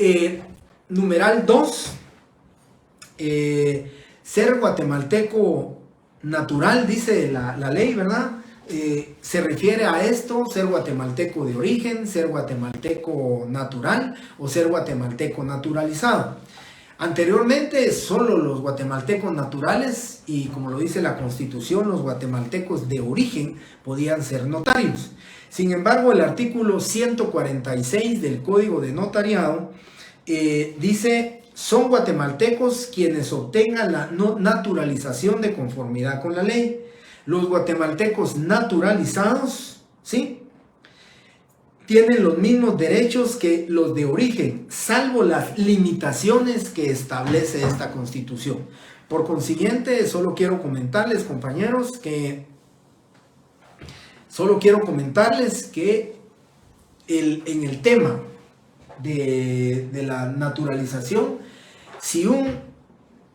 Speaker 1: numeral 2, ser guatemalteco natural, dice la ley, ¿verdad? Se refiere a esto, ser guatemalteco de origen, ser guatemalteco natural o ser guatemalteco naturalizado. Anteriormente solo los guatemaltecos naturales y, como lo dice la Constitución, los guatemaltecos de origen podían ser notarios. Sin embargo, el artículo 146 del Código de Notariado dice: son guatemaltecos quienes obtengan la naturalización de conformidad con la ley. Los guatemaltecos naturalizados, ¿sí?, tienen los mismos derechos que los de origen, salvo las limitaciones que establece esta Constitución. Por consiguiente, solo quiero comentarles, compañeros, que en el tema de la naturalización, si un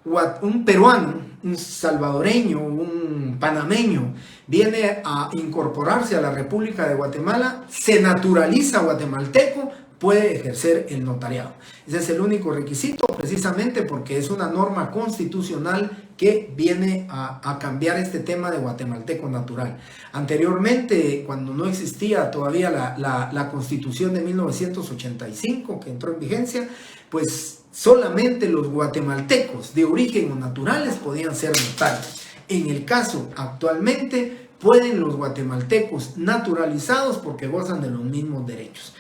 Speaker 1: un peruano, un salvadoreño, un panameño viene a incorporarse a la República de Guatemala, se naturaliza guatemalteco, puede ejercer el notariado. Ese es el único requisito, precisamente porque es una norma constitucional que viene a cambiar este tema de guatemalteco natural. Anteriormente, cuando no existía todavía la Constitución de 1985, que entró en vigencia, pues solamente los guatemaltecos de origen o naturales podían ser notarios. En el caso actualmente, pueden los guatemaltecos naturalizados porque gozan de los mismos derechos.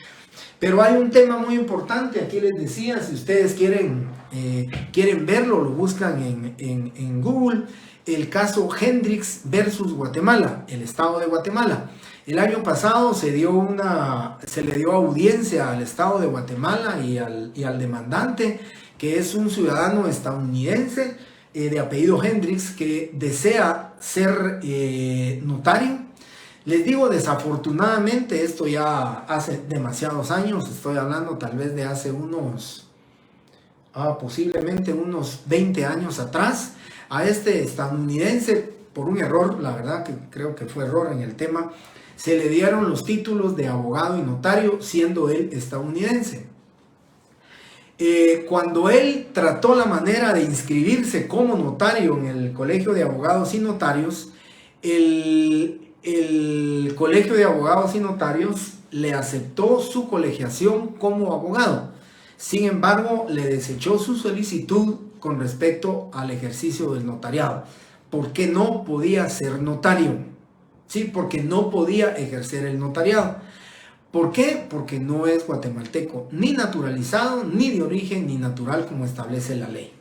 Speaker 1: Pero hay un tema muy importante, aquí les decía, si ustedes quieren verlo, lo buscan en Google, el caso Hendricks versus Guatemala, el estado de Guatemala. El año pasado se le dio audiencia al estado de Guatemala y al demandante, que es un ciudadano estadounidense de apellido Hendricks, que desea ser notario. Les digo, desafortunadamente, esto ya hace demasiados años, estoy hablando tal vez de hace posiblemente unos 20 años atrás, a este estadounidense, por un error, la verdad que creo que fue error en el tema, se le dieron los títulos de abogado y notario siendo él estadounidense. Cuando él trató la manera de inscribirse como notario en el Colegio de Abogados y Notarios, el Colegio de Abogados y Notarios le aceptó su colegiación como abogado. Sin embargo, le desechó su solicitud con respecto al ejercicio del notariado, porque no podía ser notario, ¿sí? Porque no podía ejercer el notariado. ¿Por qué? Porque no es guatemalteco, ni naturalizado, ni de origen, ni natural, como establece la ley.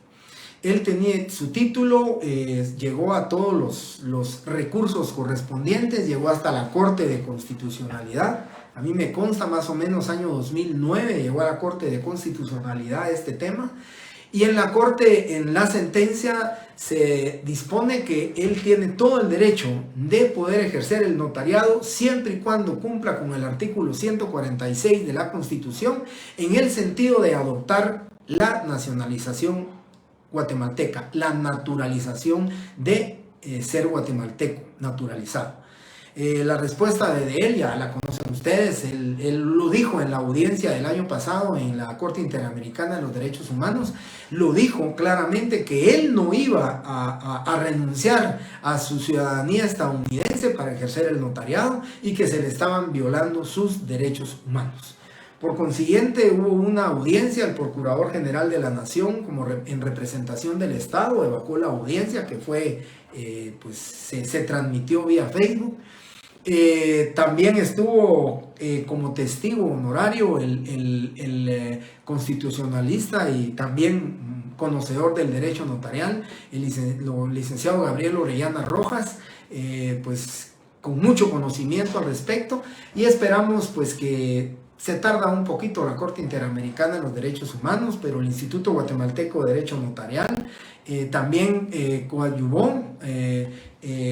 Speaker 1: Él tenía su título, llegó a todos los recursos correspondientes, llegó hasta la Corte de Constitucionalidad. A mí me consta más o menos año 2009, llegó a la Corte de Constitucionalidad este tema. Y en la Corte, en la sentencia, se dispone que él tiene todo el derecho de poder ejercer el notariado siempre y cuando cumpla con el artículo 146 de la Constitución, en el sentido de adoptar la nacionalización guatemalteca, la naturalización de ser guatemalteco naturalizado. La respuesta de él ya la conocen ustedes, él lo dijo en la audiencia del año pasado en la Corte Interamericana de los Derechos Humanos, lo dijo claramente que él no iba a renunciar a su ciudadanía estadounidense para ejercer el notariado y que se le estaban violando sus derechos humanos. Por consiguiente, hubo una audiencia, el Procurador General de la Nación, como en representación del Estado, evacuó la audiencia que fue, se transmitió vía Facebook. También estuvo como testigo honorario el constitucionalista y también conocedor del derecho notarial, el licenciado Gabriel Orellana Rojas, pues con mucho conocimiento al respecto, y esperamos pues que se tarda un poquito la Corte Interamericana de los Derechos Humanos, pero el Instituto Guatemalteco de Derecho Notarial también coadyuvó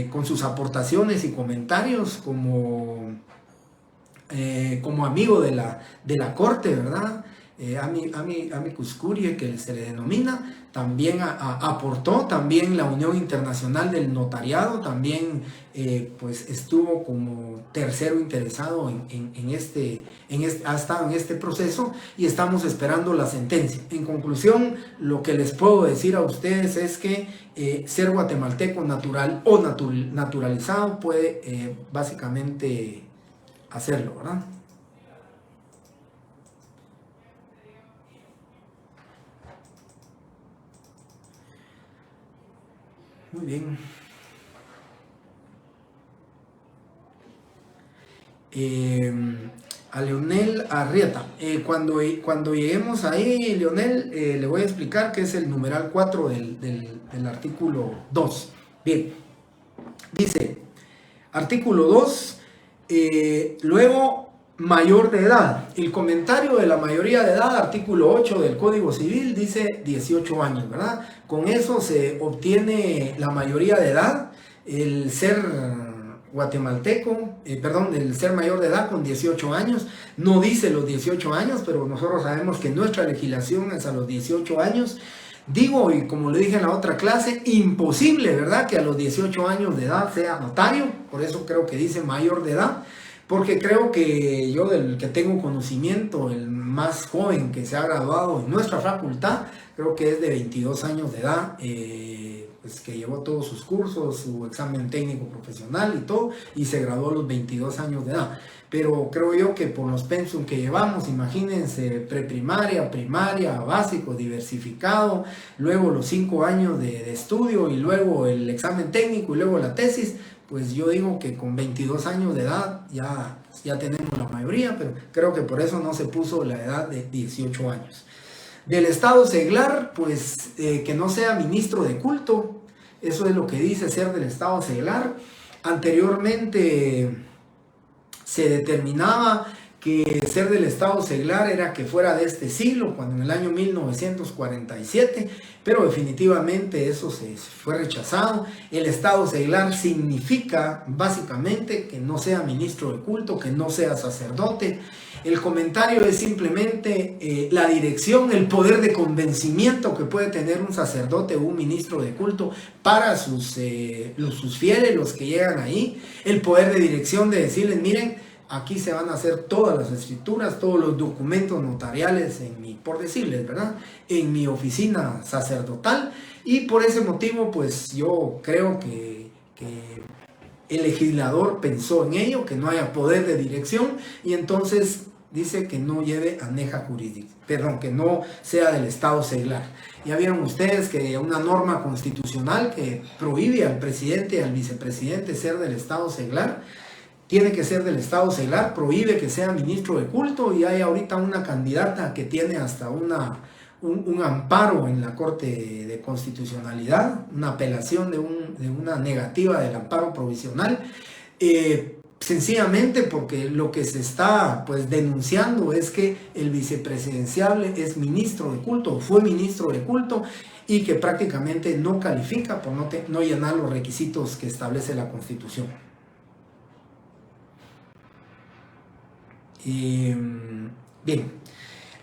Speaker 1: con sus aportaciones y comentarios como amigo de la Corte, ¿verdad? Amicus Curiae, que se le denomina, también aportó, también la Unión Internacional del Notariado, también pues estuvo como tercero interesado ha estado en este proceso y estamos esperando la sentencia. En conclusión, lo que les puedo decir a ustedes es que ser guatemalteco natural o naturalizado puede básicamente hacerlo, ¿verdad? Muy bien. A Leonel Arrieta. Cuando lleguemos ahí, Leonel, le voy a explicar qué es el numeral 4 del artículo 2. Bien. Dice, artículo 2, luego mayor de edad. El comentario de la mayoría de edad, artículo 8 del Código Civil, dice 18 años, ¿verdad? Con eso se obtiene la mayoría de edad, el ser guatemalteco, el ser mayor de edad con 18 años. No dice los 18 años, pero nosotros sabemos que nuestra legislación es a los 18 años. Digo, y como le dije en la otra clase, imposible, ¿verdad?, que a los 18 años de edad sea notario. Por eso creo que dice mayor de edad, porque creo que yo, del que tengo conocimiento, el más joven que se ha graduado en nuestra facultad, creo que es de 22 años de edad, pues que llevó todos sus cursos, su examen técnico profesional y todo, y se graduó a los 22 años de edad. Pero creo yo que por los pensum que llevamos, imagínense, preprimaria, primaria, básico, diversificado, luego los 5 años de estudio y luego el examen técnico y luego la tesis, pues yo digo que con 22 años de edad ya tenemos la mayoría, pero creo que por eso no se puso la edad de 18 años. Del estado seglar, pues que no sea ministro de culto, eso es lo que dice ser del estado seglar. Anteriormente se determinaba que ser del estado seglar era que fuera de este siglo, cuando en el año 1947, pero definitivamente eso se fue rechazado. El estado seglar significa básicamente que no sea ministro de culto, que no sea sacerdote. El comentario es simplemente la dirección, el poder de convencimiento que puede tener un sacerdote o un ministro de culto para sus fieles, los que llegan ahí. El poder de dirección de decirles, miren, aquí se van a hacer todas las escrituras, todos los documentos notariales, por decirles, ¿verdad?, en mi oficina sacerdotal. Y por ese motivo, pues yo creo que el legislador pensó en ello, que no haya poder de dirección, y entonces dice que no lleve aneja jurisdicción, perdón, que no sea del estado seglar. Ya vieron ustedes que una norma constitucional que prohíbe al presidente y al vicepresidente ser del estado seglar, tiene que ser del estado seglar, prohíbe que sea ministro de culto, y hay ahorita una candidata que tiene hasta un amparo en la Corte de Constitucionalidad, una apelación de una negativa del amparo provisional, sencillamente porque lo que se está pues denunciando es que el vicepresidenciable es ministro de culto, o fue ministro de culto, y que prácticamente no califica por no llenar los requisitos que establece la Constitución. Bien,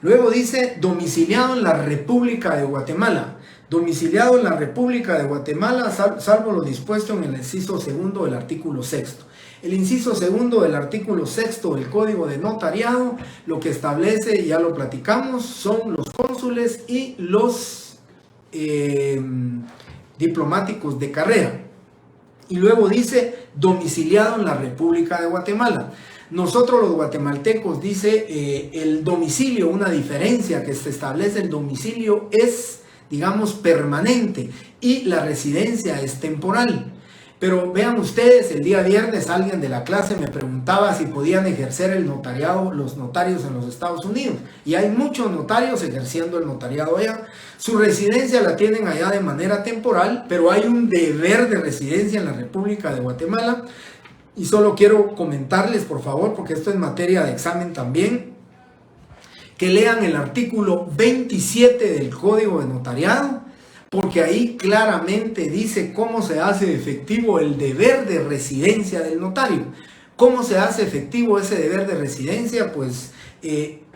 Speaker 1: luego dice domiciliado en la República de Guatemala. Domiciliado en la República de Guatemala, salvo lo dispuesto en el inciso segundo del artículo 6. El inciso segundo del artículo 6 del Código de Notariado lo que establece, ya lo platicamos, son los cónsules y los diplomáticos de carrera. Y luego dice domiciliado en la República de Guatemala. Nosotros los guatemaltecos, dice, el domicilio, una diferencia que se establece, el domicilio es, digamos, permanente y la residencia es temporal. Pero vean ustedes, el día viernes alguien de la clase me preguntaba si podían ejercer el notariado los notarios en los Estados Unidos. Y hay muchos notarios ejerciendo el notariado allá. Su residencia la tienen allá de manera temporal, pero hay un deber de residencia en la República de Guatemala. Y solo quiero comentarles, por favor, porque esto es materia de examen también, que lean el artículo 27 del Código de Notariado, porque ahí claramente dice cómo se hace efectivo el deber de residencia del notario. ¿Cómo se hace efectivo ese deber de residencia? Pues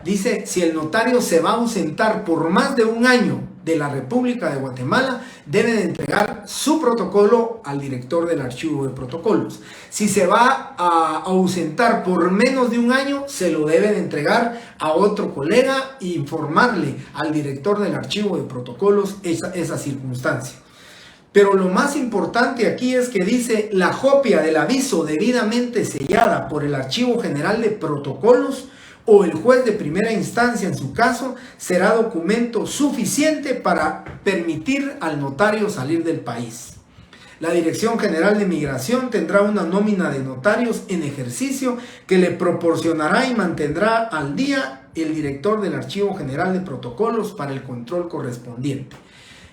Speaker 1: dice, si el notario se va a ausentar por más de un año de la República de Guatemala, debe de entregar su protocolo al director del archivo de protocolos. Si se va a ausentar por menos de un año, se lo debe de entregar a otro colega e informarle al director del archivo de protocolos esa circunstancia. Pero lo más importante aquí es que dice, la copia del aviso debidamente sellada por el Archivo General de Protocolos o el juez de primera instancia en su caso, será documento suficiente para permitir al notario salir del país. La Dirección General de Migración tendrá una nómina de notarios en ejercicio que le proporcionará y mantendrá al día el director del Archivo General de Protocolos para el control correspondiente.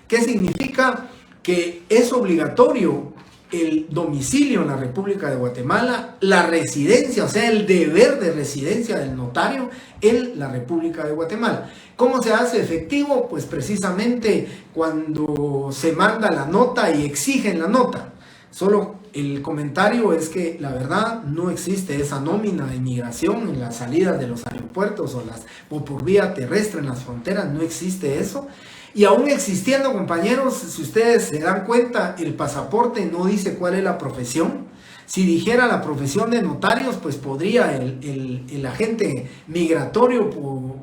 Speaker 1: ¿Qué significa? Que es obligatorio el domicilio en la República de Guatemala, la residencia, o sea, el deber de residencia del notario en la República de Guatemala. ¿Cómo se hace efectivo? Pues precisamente cuando se manda la nota y exigen la nota. Solo el comentario es que la verdad no existe esa nómina de inmigración en las salidas de los aeropuertos o por vía terrestre en las fronteras, no existe eso. Y aún existiendo, compañeros, si ustedes se dan cuenta, el pasaporte no dice cuál es la profesión. Si dijera la profesión de notarios, pues podría el agente migratorio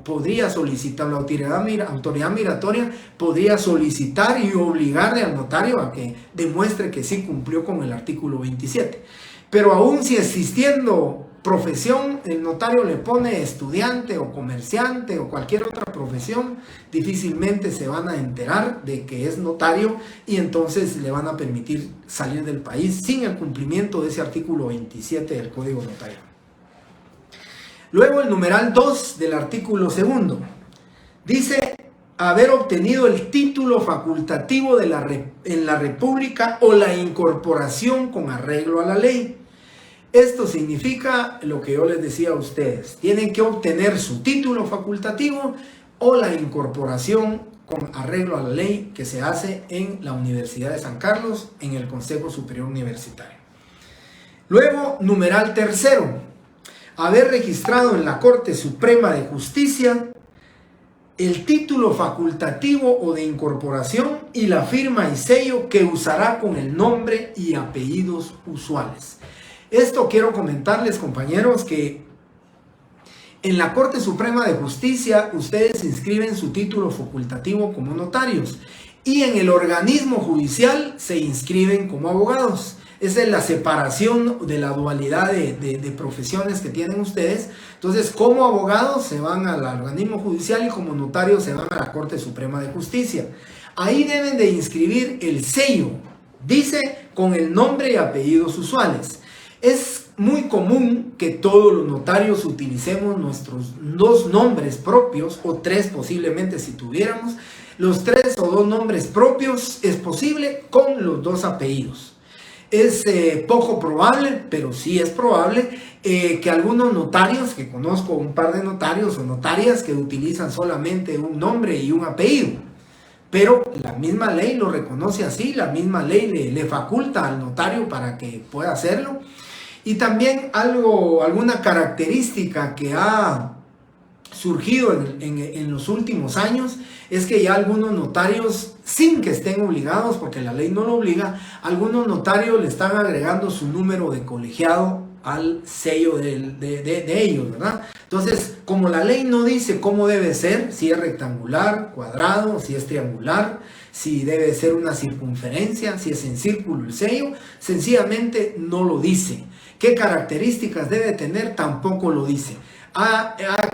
Speaker 1: podría solicitar, la autoridad migratoria podría solicitar y obligarle al notario a que demuestre que sí cumplió con el artículo 27. Pero aún si existiendo profesión, el notario le pone estudiante o comerciante o cualquier otra profesión, difícilmente se van a enterar de que es notario y entonces le van a permitir salir del país sin el cumplimiento de ese artículo 27 del Código Notarial. Luego el numeral 2 del artículo 2 dice haber obtenido el título facultativo en la República o la incorporación con arreglo a la ley. Esto significa lo que yo les decía a ustedes. Tienen que obtener su título facultativo o la incorporación con arreglo a la ley que se hace en la Universidad de San Carlos, en el Consejo Superior Universitario. Luego, numeral 3. Haber registrado en la Corte Suprema de Justicia el título facultativo o de incorporación y la firma y sello que usará con el nombre y apellidos usuales. Esto quiero comentarles, compañeros, que en la Corte Suprema de Justicia ustedes inscriben su título facultativo como notarios y en el organismo judicial se inscriben como abogados. Esa es la separación de la dualidad de profesiones que tienen ustedes. Entonces, como abogados se van al organismo judicial y como notarios se van a la Corte Suprema de Justicia. Ahí deben de inscribir el sello, dice, con el nombre y apellidos usuales. Es muy común que todos los notarios utilicemos nuestros 2 nombres propios, o 3 posiblemente si tuviéramos. Los 3 o 2 nombres propios es posible con los 2 apellidos. Es poco probable, pero sí es probable que algunos notarios, que conozco un par de notarios o notarias que utilizan solamente un nombre y un apellido. Pero la misma ley lo reconoce así, la misma ley le faculta al notario para que pueda hacerlo. Y también alguna característica que ha surgido en los últimos años es que ya algunos notarios, sin que estén obligados, porque la ley no lo obliga, algunos notarios le están agregando su número de colegiado al sello de ellos, ¿verdad? Entonces, como la ley no dice cómo debe ser, si es rectangular, cuadrado, si es triangular, si debe ser una circunferencia, si es en círculo el sello, sencillamente no lo dice. ¿Qué características debe tener? Tampoco lo dice.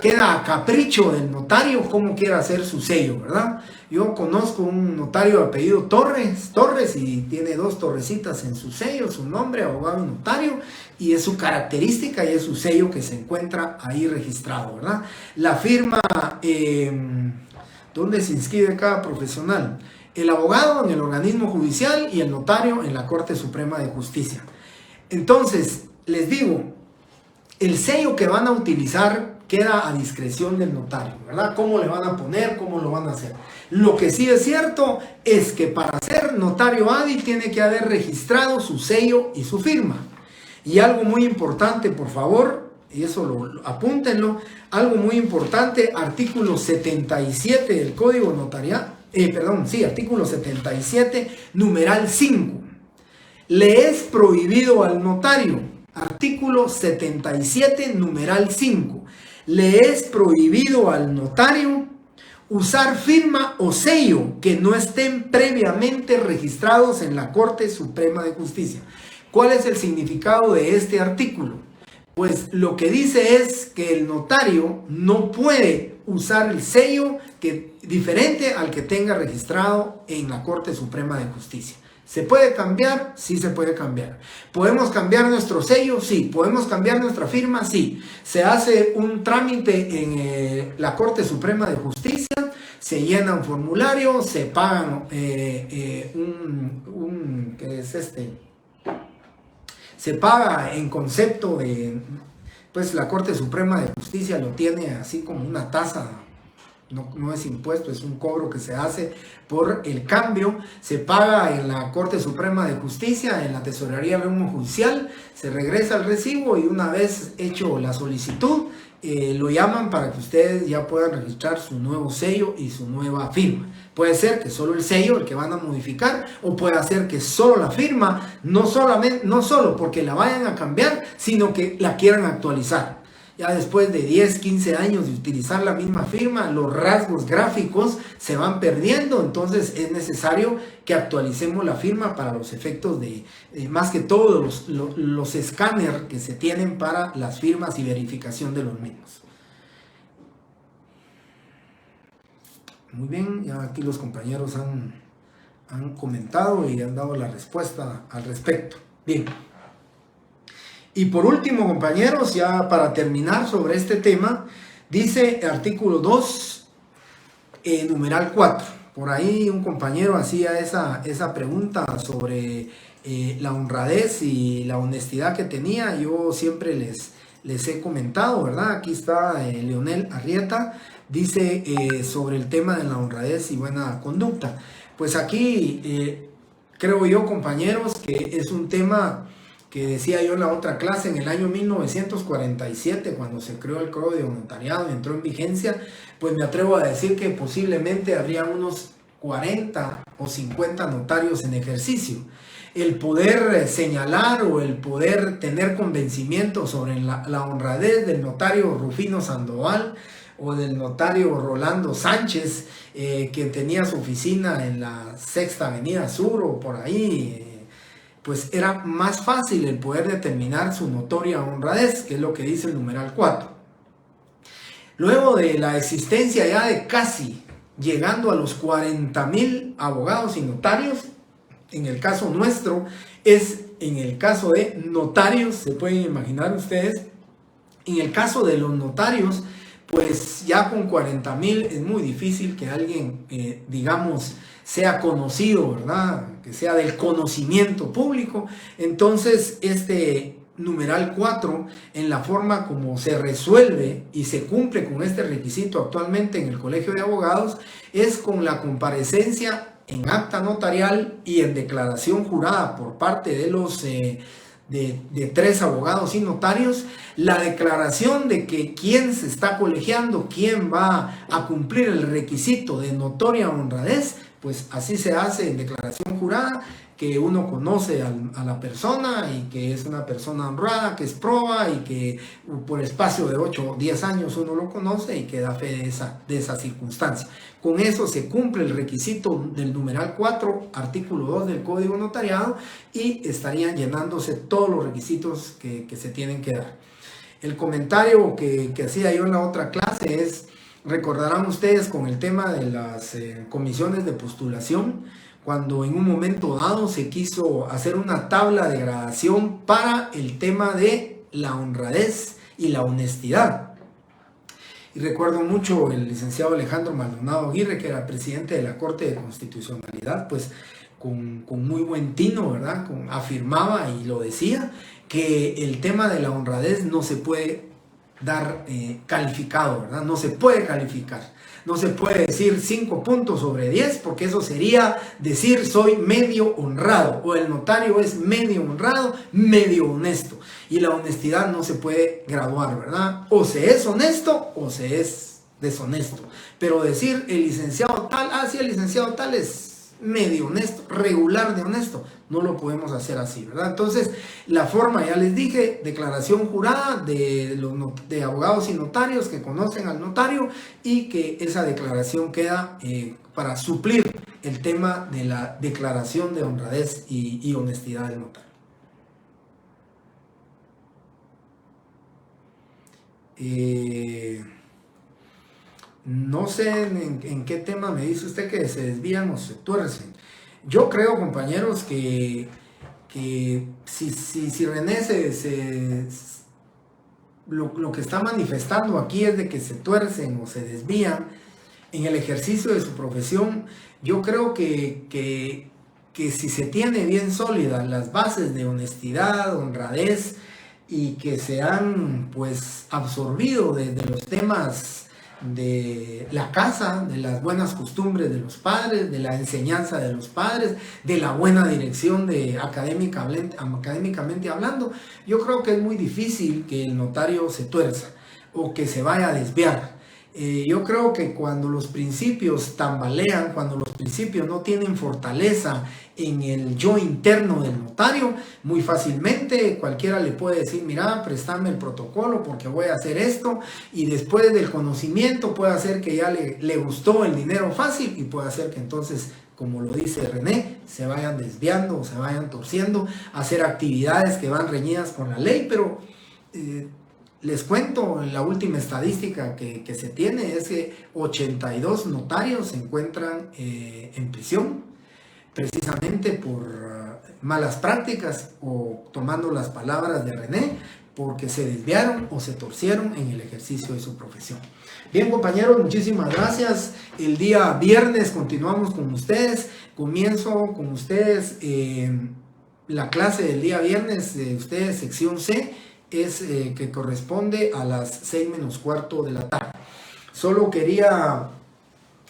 Speaker 1: Queda a capricho del notario cómo quiera hacer su sello, ¿verdad? Yo conozco un notario de apellido Torres, y tiene 2 torrecitas en su sello, su nombre, abogado y notario, y es su característica y es su sello que se encuentra ahí registrado, ¿verdad? La firma, ¿dónde se inscribe cada profesional? El abogado en el organismo judicial y el notario en la Corte Suprema de Justicia. Entonces, les digo, el sello que van a utilizar queda a discreción del notario, ¿verdad? ¿Cómo le van a poner? ¿Cómo lo van a hacer? Lo que sí es cierto es que para ser notario hábil tiene que haber registrado su sello y su firma. Y algo muy importante, por favor, y eso apúntenlo, algo muy importante, artículo 77 del Código Notarial, artículo 77, numeral 5. Le es prohibido al notario. Artículo 77, numeral 5. Le es prohibido al notario usar firma o sello que no estén previamente registrados en la Corte Suprema de Justicia. ¿Cuál es el significado de este artículo? Pues lo que dice es que el notario no puede usar el sello diferente al que tenga registrado en la Corte Suprema de Justicia. ¿Se puede cambiar? Sí, se puede cambiar. ¿Podemos cambiar nuestro sello? Sí. ¿Podemos cambiar nuestra firma? Sí. Se hace un trámite en la Corte Suprema de Justicia, se llena un formulario, se pagan ¿qué es este? Se paga en concepto de, pues la Corte Suprema de Justicia lo tiene así como una tasa. No es impuesto, es un cobro que se hace por el cambio. Se paga en la Corte Suprema de Justicia, en la Tesorería del Órgano Judicial, se regresa el recibo y una vez hecho la solicitud, lo llaman para que ustedes ya puedan registrar su nuevo sello y su nueva firma. Puede ser que solo el sello el que van a modificar, o puede ser que solo la firma, no solo porque la vayan a cambiar, sino que la quieran actualizar. Ya después de 10, 15 años de utilizar la misma firma, los rasgos gráficos se van perdiendo, entonces es necesario que actualicemos la firma para los efectos de más que todo los escáneres que se tienen para las firmas y verificación de los mismos. Muy bien, ya aquí los compañeros han comentado y han dado la respuesta al respecto. Bien. Y por último, compañeros, ya para terminar sobre este tema, dice artículo 2, numeral 4. Por ahí un compañero hacía esa pregunta sobre la honradez y la honestidad que tenía. Yo siempre les he comentado, ¿verdad? Aquí está Leonel Arrieta, dice sobre el tema de la honradez y buena conducta. Pues aquí creo yo, compañeros, que es un tema que decía yo en la otra clase, en el año 1947, cuando se creó el Código Notariado y entró en vigencia, pues me atrevo a decir que posiblemente habría unos 40 o 50 notarios en ejercicio. El poder señalar o el poder tener convencimiento sobre la honradez del notario Rufino Sandoval o del notario Rolando Sánchez, que tenía su oficina en la Sexta Avenida Sur o por ahí, pues era más fácil el poder determinar su notoria honradez, que es lo que dice el numeral 4. Luego de la existencia ya de casi llegando a los 40,000 abogados y notarios, en el caso nuestro, en el caso de notarios, se pueden imaginar ustedes, en el caso de los notarios, pues ya con 40,000 es muy difícil que alguien, digamos, sea conocido, ¿verdad? Que sea del conocimiento público. Entonces, este numeral 4, en la forma como se resuelve y se cumple con este requisito actualmente en el Colegio de Abogados, es con la comparecencia en acta notarial y en declaración jurada por parte de los de 3 abogados y notarios, la declaración de que quien se está colegiando, quien va a cumplir el requisito de notoria honradez, pues así se hace en declaración jurada, que uno conoce a la persona y que es una persona honrada, que es proba y que por espacio de 8 o 10 años uno lo conoce y que da fe de esa circunstancia. Con eso se cumple el requisito del numeral 4, artículo 2 del Código Notariado, y estarían llenándose todos los requisitos que se tienen que dar. El comentario que hacía yo en la otra clase es, recordarán ustedes con el tema de las comisiones de postulación, cuando en un momento dado se quiso hacer una tabla de gradación para el tema de la honradez y la honestidad. Y recuerdo mucho el licenciado Alejandro Maldonado Aguirre, que era presidente de la Corte de Constitucionalidad, pues con muy buen tino, ¿verdad? Afirmaba y lo decía, que el tema de la honradez no se puede dar calificado, ¿verdad? No se puede calificar. No se puede decir 5 puntos sobre 10, porque eso sería decir soy medio honrado, o el notario es medio honrado, medio honesto. Y la honestidad no se puede graduar, ¿verdad? O se es honesto o se es deshonesto. Pero decir el licenciado tal, sí, el licenciado tal es medio honesto, regular de honesto, no lo podemos hacer así, ¿verdad? Entonces, la forma, ya les dije, declaración jurada de abogados y notarios que conocen al notario, y que esa declaración queda para suplir el tema de la declaración de honradez y honestidad del notario. No sé en qué tema me dice usted que se desvían o se tuercen. Yo creo, compañeros, que si René lo que está manifestando aquí es de que se tuercen o se desvían en el ejercicio de su profesión, yo creo que si se tiene bien sólidas las bases de honestidad, honradez, y que se han pues absorbido desde los temas de la casa, de las buenas costumbres de los padres, de la enseñanza de los padres, de la buena dirección académicamente hablando, yo creo que es muy difícil que el notario se tuerza. o que se vaya a desviar. Yo creo que cuando los principios tambalean, cuando los principios no tienen fortaleza en el yo interno del notario, muy fácilmente cualquiera le puede decir, mira, préstame el protocolo porque voy a hacer esto, y después del conocimiento puede hacer que ya le gustó el dinero fácil, y puede hacer que entonces, como lo dice René, se vayan desviando o se vayan torciendo a hacer actividades que van reñidas con la ley. Pero les cuento, la última estadística que se tiene es que 82 notarios se encuentran en prisión, precisamente por malas prácticas, o tomando las palabras de René, porque se desviaron o se torcieron en el ejercicio de su profesión. Bien, compañeros, muchísimas gracias. El día viernes continuamos con ustedes. Comienzo con ustedes la clase del día viernes de ustedes, sección C, que corresponde a las 6:15 de la tarde. Solo quería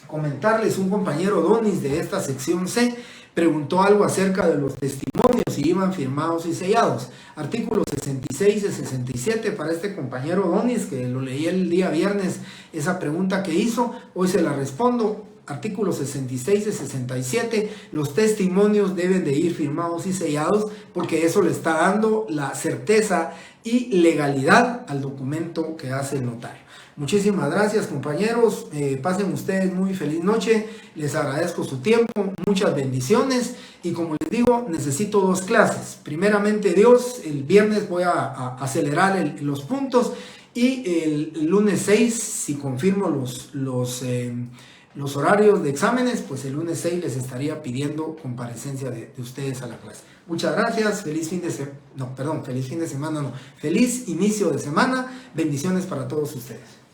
Speaker 1: comentarles, un compañero Donis de esta sección C preguntó algo acerca de los testimonios, si iban firmados y sellados. Artículos 66 y 67 para este compañero Donis, que lo leí el día viernes, esa pregunta que hizo, hoy se la respondo. Artículos 66 y 67, los testimonios deben de ir firmados y sellados, porque eso le está dando la certeza y legalidad al documento que hace el notario. Muchísimas gracias, compañeros. Pasen ustedes muy feliz noche. Les agradezco su tiempo. Muchas bendiciones. Y como les digo, necesito 2 clases. Primeramente Dios, el viernes voy a acelerar los puntos. Y el lunes 6, si confirmo los horarios de exámenes, pues el lunes 6 les estaría pidiendo comparecencia de ustedes a la clase. Muchas gracias. Feliz fin de semana. Feliz inicio de semana. Bendiciones para todos ustedes.